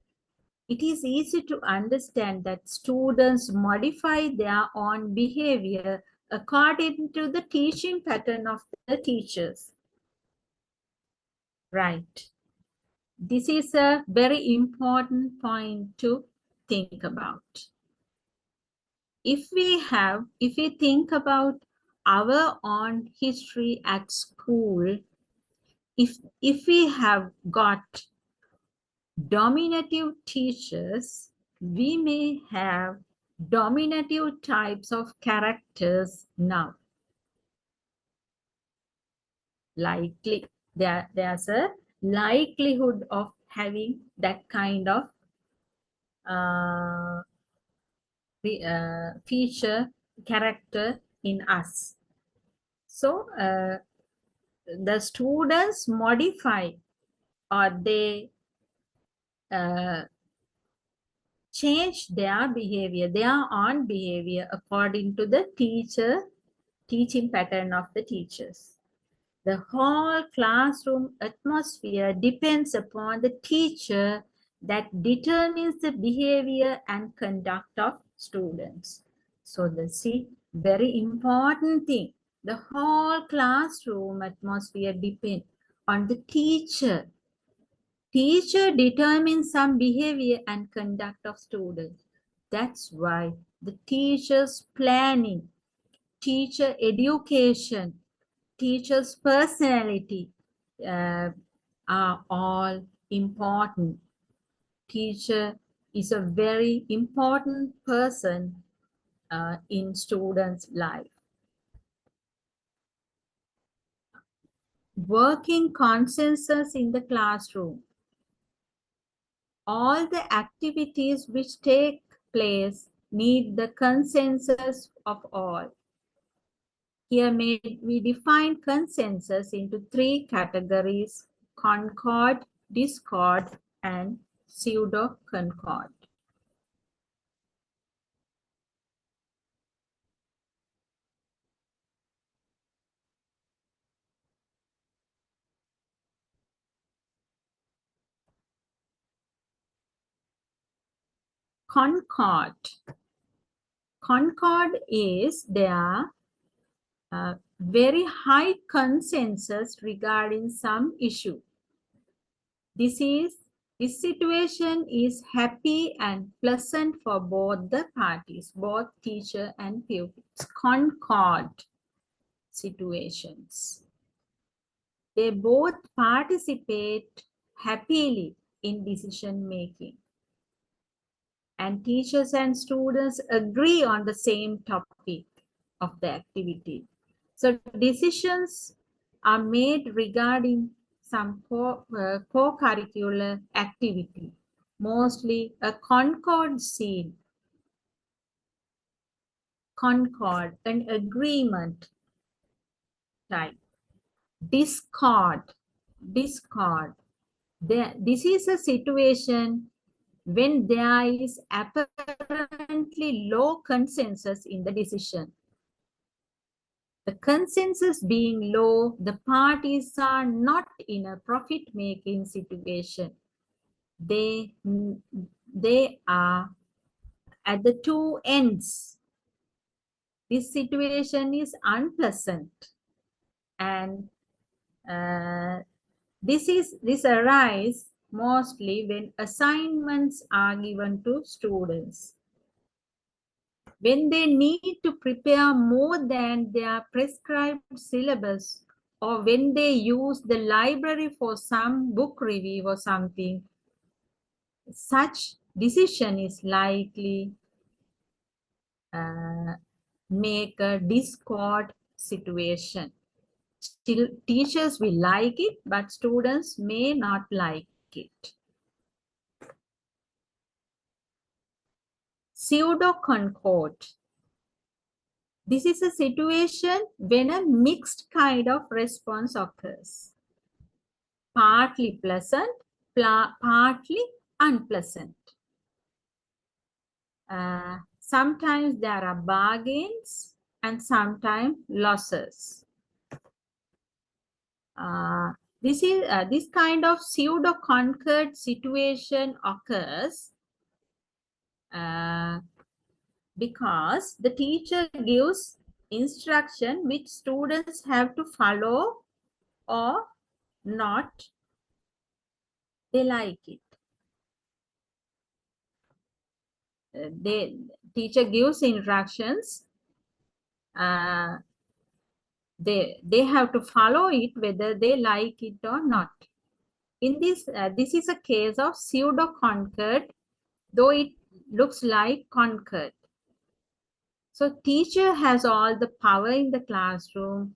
It is easy to understand that students modify their own behavior according to the teaching pattern of the teachers. Right. This is a very important point to think about. If we think about our own history at school, if we have got dominative teachers, we may have dominative types of characters now. Likely, there's a likelihood of having that kind of feature, character in us. So the students modify or they change their behavior, their own behavior according to the teaching pattern of the teachers. The whole classroom atmosphere depends upon the teacher that determines the behavior and conduct of students. So see, very important thing. The whole classroom atmosphere depends on the teacher. Teacher determines some behavior and conduct of students. That's why the teacher's planning, teacher education, teacher's personality uh, are all important. Teacher is a very important person in students' life. Working consensus in the classroom. All the activities which take place need the consensus of all. Here we define consensus into three categories: concord, discord, and pseudo-concord. Concord. Concord is there very high consensus regarding some issue. This situation is happy and pleasant for both the parties, both teacher and pupils. Concord situations. They both participate happily in decision making. And teachers and students agree on the same topic of the activity. So decisions are made regarding some co-curricular activity, mostly a concord scene, concord, an agreement type. Discord. This is a situation when there is apparently low consensus in the decision. The consensus being low, the parties are not in a profit-making situation. They are at the two ends. This situation is unpleasant, and this arises mostly when assignments are given to students. When they need to prepare more than their prescribed syllabus, or when they use the library for some book review or something, such decision is likely make a discord situation. Still, teachers will like it, but students may not like it. Pseudo-concord. This is a situation when a mixed kind of response occurs. Partly pleasant, partly unpleasant. Sometimes there are bargains and sometimes losses. This kind of pseudo-concord situation occurs because the teacher gives instruction which students have to follow or not. They like it. The teacher gives instructions. They have to follow it whether they like it or not. In this is a case of pseudo-concord, though it looks like concord. So teacher has all the power in the classroom.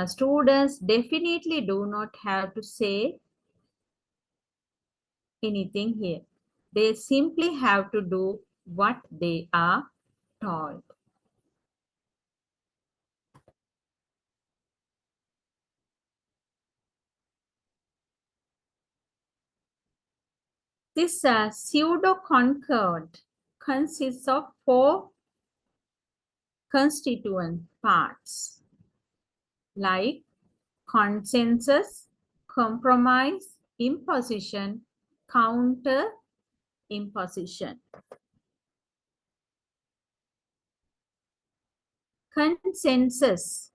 Students definitely do not have to say anything here. They simply have to do what they are told. This pseudo-concord consists of 4 constituent parts like consensus, compromise, imposition, counter imposition. Consensus.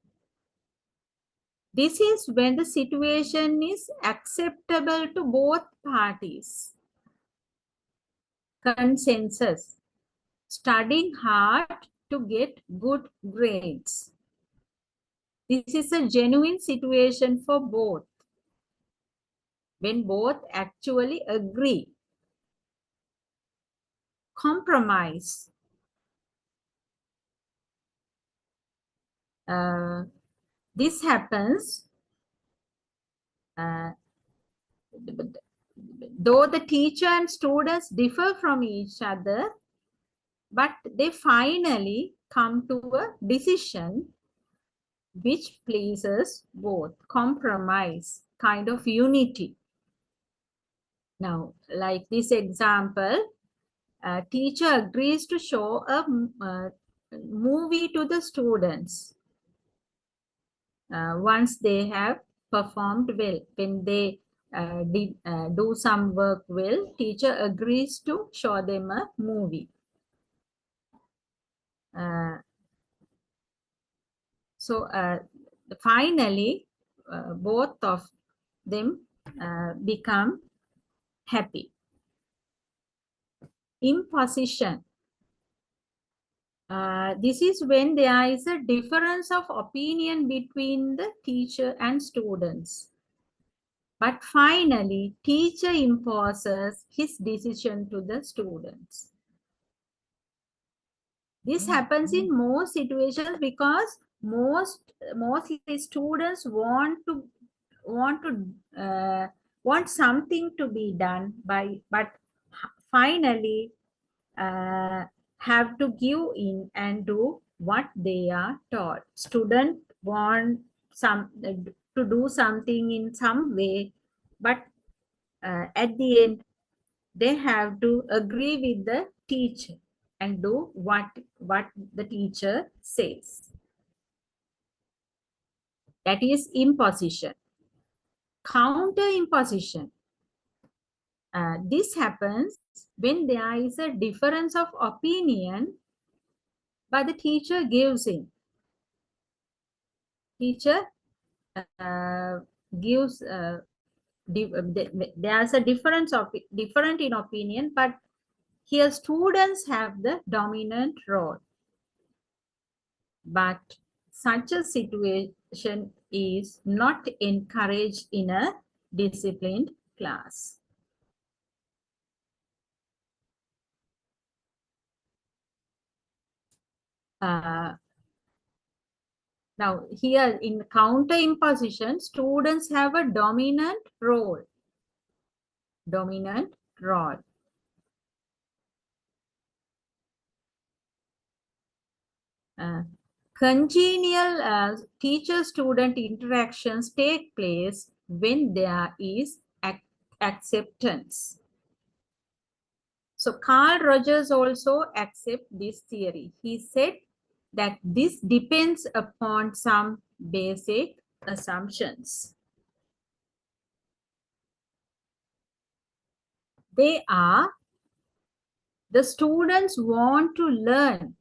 This is when the situation is acceptable to both parties. Consensus. Studying hard to get good grades. This is a genuine situation for both. When both actually agree. Compromise. This happens though the teacher and students differ from each other, but they finally come to a decision which pleases both. Compromise, kind of unity. Now, like this example, a teacher agrees to show a movie to the students once they have performed well. When they do some work well, teacher agrees to show them a movie. So finally, both of them become happy. Imposition. This is when there is a difference of opinion between the teacher and students. But finally, teacher imposes his decision to the students. This happens in most situations because mostly students want something to be done but finally have to give in and do what they are taught. Students want to do something in some way, but at the end they have to agree with the teacher and do what the teacher says. That is imposition. Counter imposition. This happens when there is a difference of opinion, but the teacher gives in. Teacher gives there's a different in opinion, but here students have the dominant role. But such a situation is not encouraged in a disciplined class. Now here in counter imposition, students have a dominant role. Dominant role. Congenial teacher-student interactions take place when there is acceptance. So Carl Rogers also accepts this theory. He said that this depends upon some basic assumptions. They are: the students want to learn.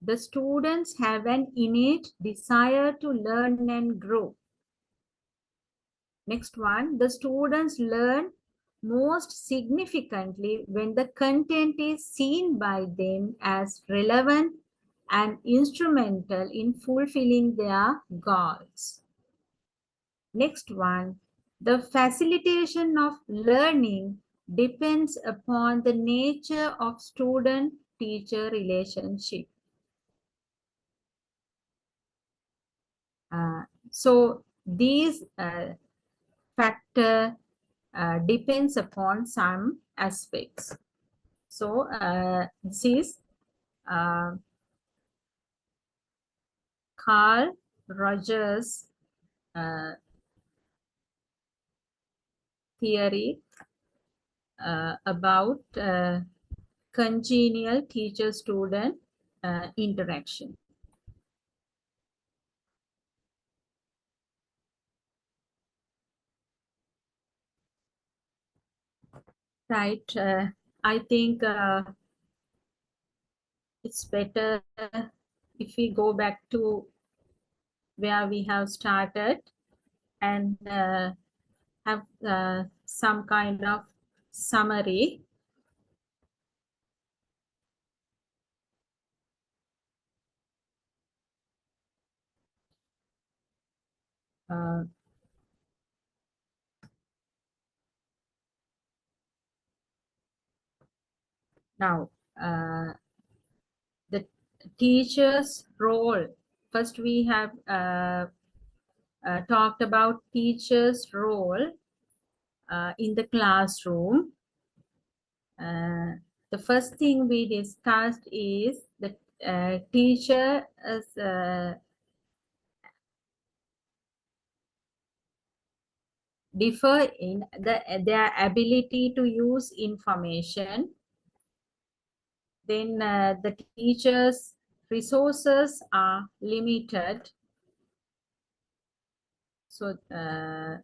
The students have an innate desire to learn and grow. Next one, the students learn most significantly when the content is seen by them as relevant and instrumental in fulfilling their goals. Next one, the facilitation of learning depends upon the nature of student-teacher relationship. So these factor depends upon some aspects. So this is Carl Rogers' theory about congenial teacher-student interaction. Right. I think it's better if we go back to where we have started and have some kind of summary. Uh, Now, the teacher's role. First, we have talked about teacher's role in the classroom. The first thing we discussed is the teacher as differ in their ability to use information. Then the teacher's resources are limited. So then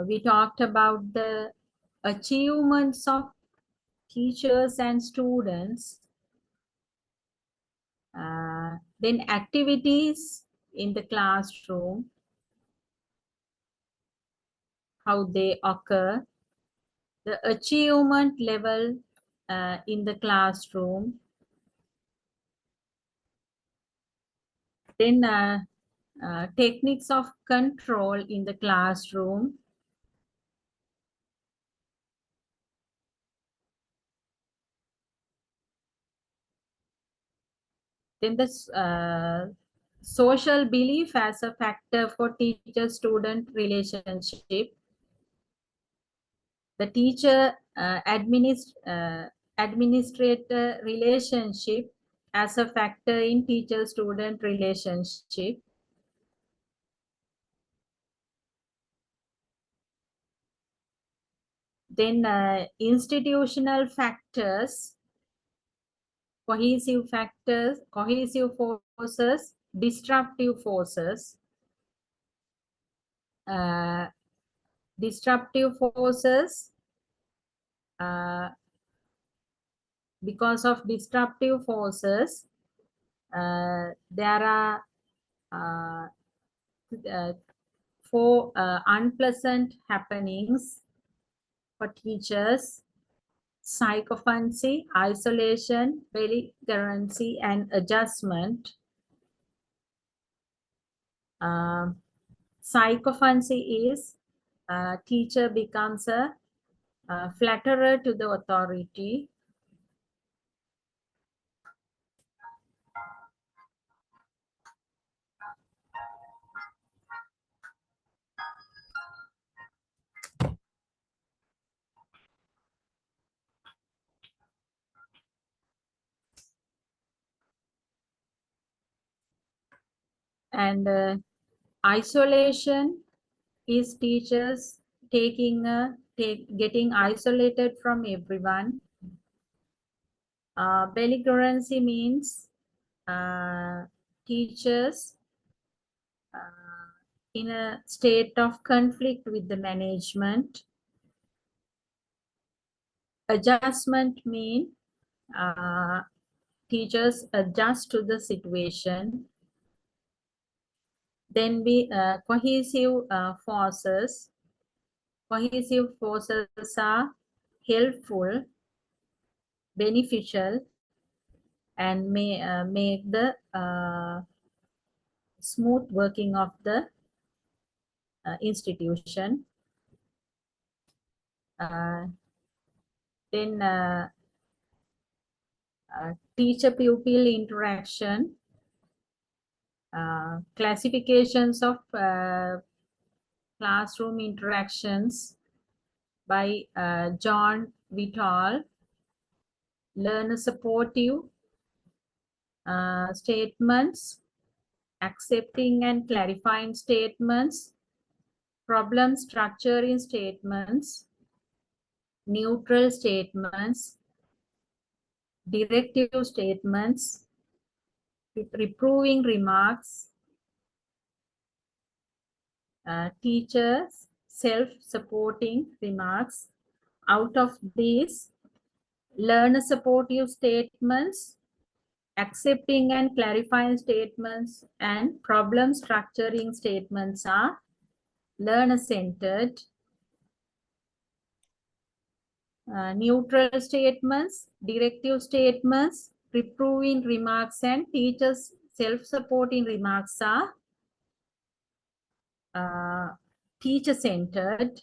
we talked about the achievements of teachers and students. Then activities in the classroom, how they occur, the achievement level in the classroom. Then techniques of control in the classroom. Then the social belief as a factor for teacher-student relationship. The teacher administrator relationship as a factor in teacher-student relationship. Then institutional factors, cohesive forces, disruptive forces. Disruptive forces, because of disruptive forces, there are four unpleasant happenings for teachers: sycophancy, isolation, belligerency, and adjustment. Sycophancy is teacher becomes a flatterer to the authority. And isolation is teachers getting isolated from everyone. Belligerency means teachers in a state of conflict with the management. Adjustment means teachers adjust to the situation. Then we cohesive forces. Cohesive forces are helpful, beneficial, and may make the smooth working of the institution. Then teacher-pupil interaction, classifications of classroom interactions by John Vital. Learner supportive statements, accepting and clarifying statements, problem structuring statements, neutral statements, directive statements, reproving remarks, teachers, self-supporting remarks. Out of these, learner supportive statements, accepting and clarifying statements, and problem structuring statements are learner-centered. Neutral statements, directive statements, reproving remarks, and teachers' self-supporting remarks are teacher-centered.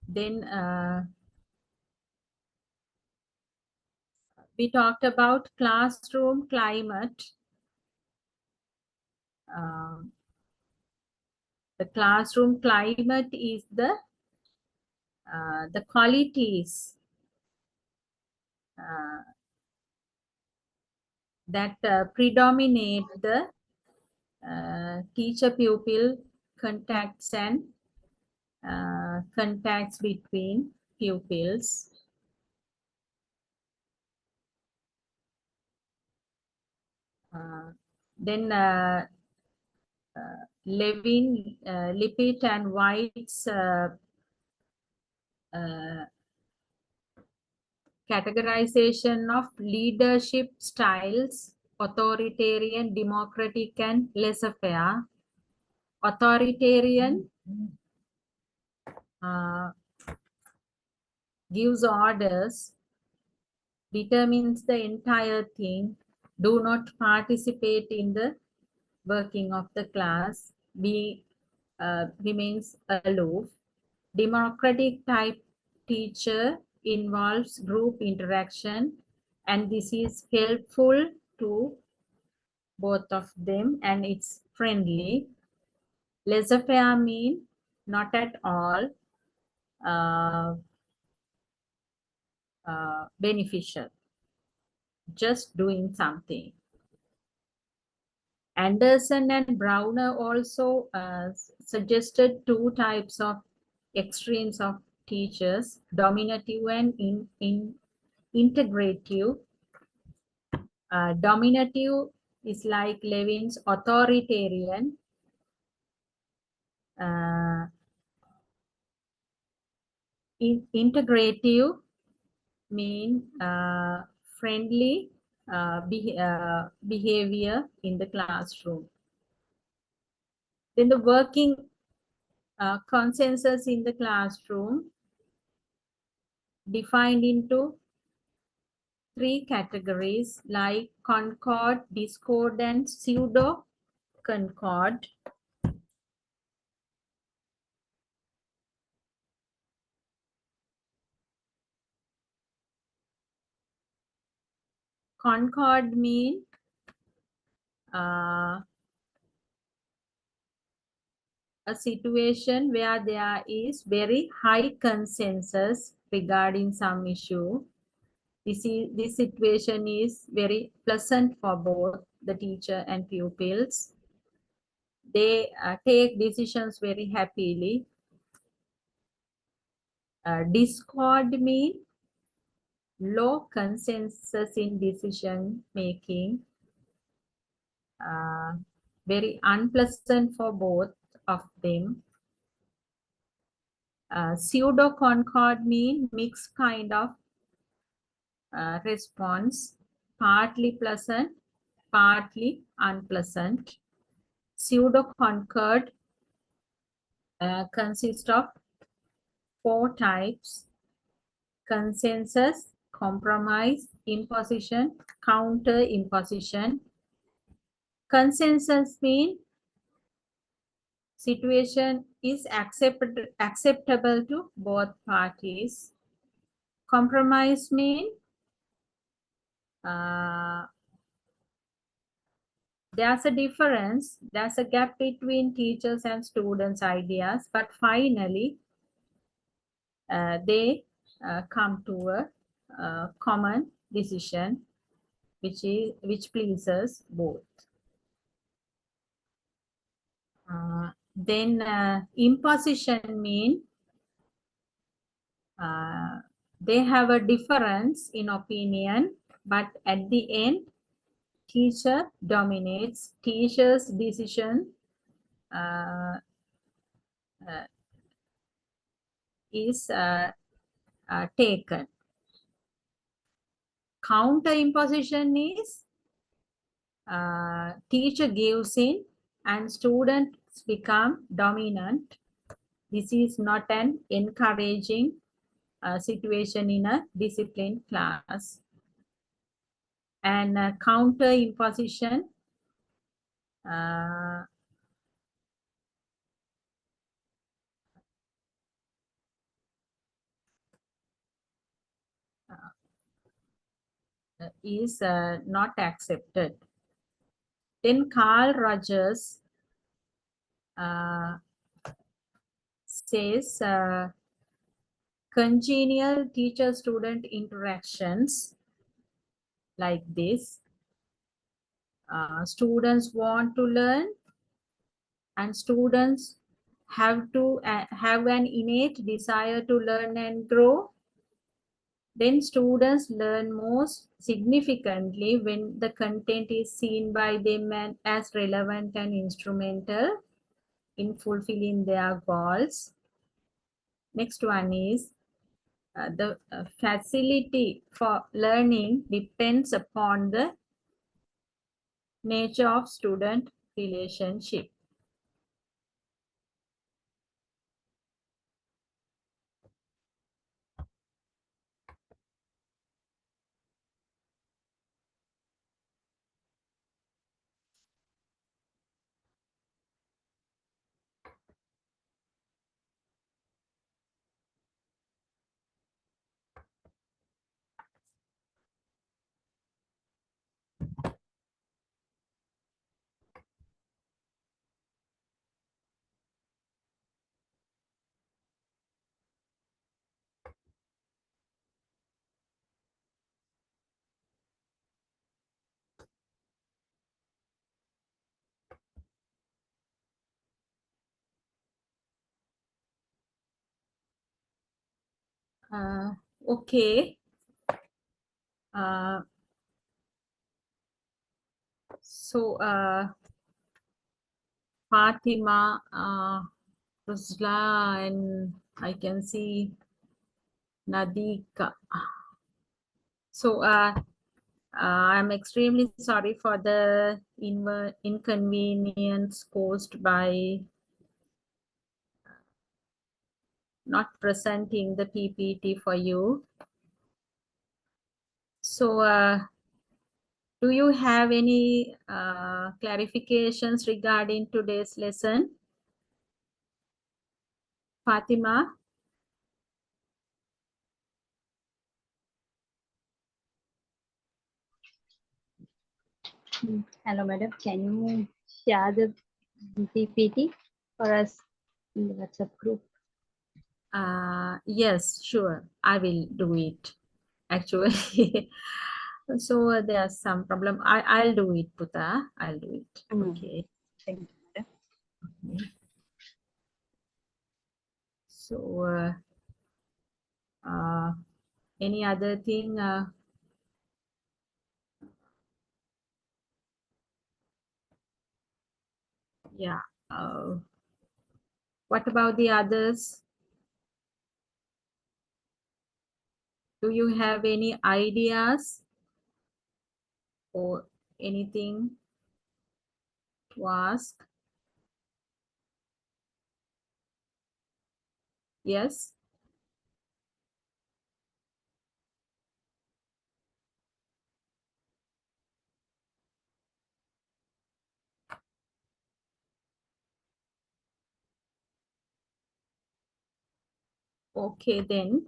Then we talked about classroom climate. The classroom climate is the qualities that predominate the teacher-pupil contacts and contacts between pupils. Then Levin, Lippitt and White's categorization of leadership styles: authoritarian, democratic, and laissez-faire. Authoritarian gives orders, determines the entire thing, do not participate in the working of the class, remains aloof. Democratic type teacher involves group interaction, and this is helpful to both of them, and it's friendly. Laissez-faire mean not at all beneficial, just doing something. Anderson and Browner also suggested two types of extremes of teachers: dominative and integrative. Dominative is like Levin's authoritarian. Integrative mean friendly behavior in the classroom. Then the working consensus in the classroom defined into three categories like concord, discord, and pseudo concord. Concord mean a situation where there is very high consensus regarding some issue. This situation is very pleasant for both the teacher and pupils. They take decisions very happily. Discord means low consensus in decision making, very unpleasant for both of them. Pseudo concord means mixed kind of response, partly pleasant, partly unpleasant. Pseudo concord consists of four types: consensus, compromise, imposition, counter imposition. Consensus means situation is acceptable to both parties. Compromise means there's a difference, there's a gap between teachers and students' ideas, but finally they come to a common decision which pleases both. Then imposition means they have a difference in opinion, but at the end, teacher dominates. Teacher's decision uh, is taken. Counter imposition is teacher gives in and students become dominant. This is not an encouraging situation in a disciplined class. And counter imposition is not accepted. Then Carl Rogers says congenial teacher-student interactions like this. Students want to learn and students have to have an innate desire to learn and grow. Then students learn most significantly when the content is seen by them as relevant and instrumental in fulfilling their goals. Next one is the facility for learning depends upon the nature of student relationship. Okay. So Fatima, Rusla, and I can see Nadika. So I'm extremely sorry for the inconvenience caused by not presenting the PPT for you. So do you have any clarifications regarding today's lesson? Fatima? Hello, madam. Can you share the PPT for us in the WhatsApp group? Yes, sure. I will do it. Actually, so there's some problem. I'll do it, Puta. I'll do it. Okay. Thank you, madam. Okay. So any other thing? Yeah. What about the others? Do you have any ideas or anything to ask? Yes. Okay, then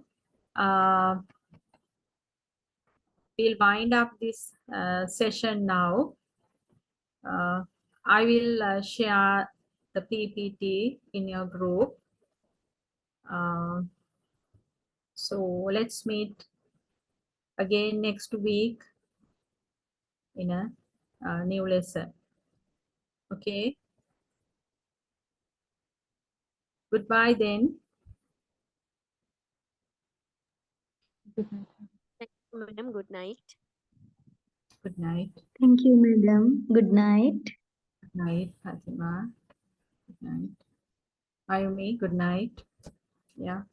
we'll wind up this session now. I will share the PPT in your group. So let's meet again next week in a new lesson. Okay. Goodbye then. Good night. Thank you, madam. Good night. Good night. Thank you, madam. Good night. Good night, Fatima. Good night. Ayumi, good night. Yeah.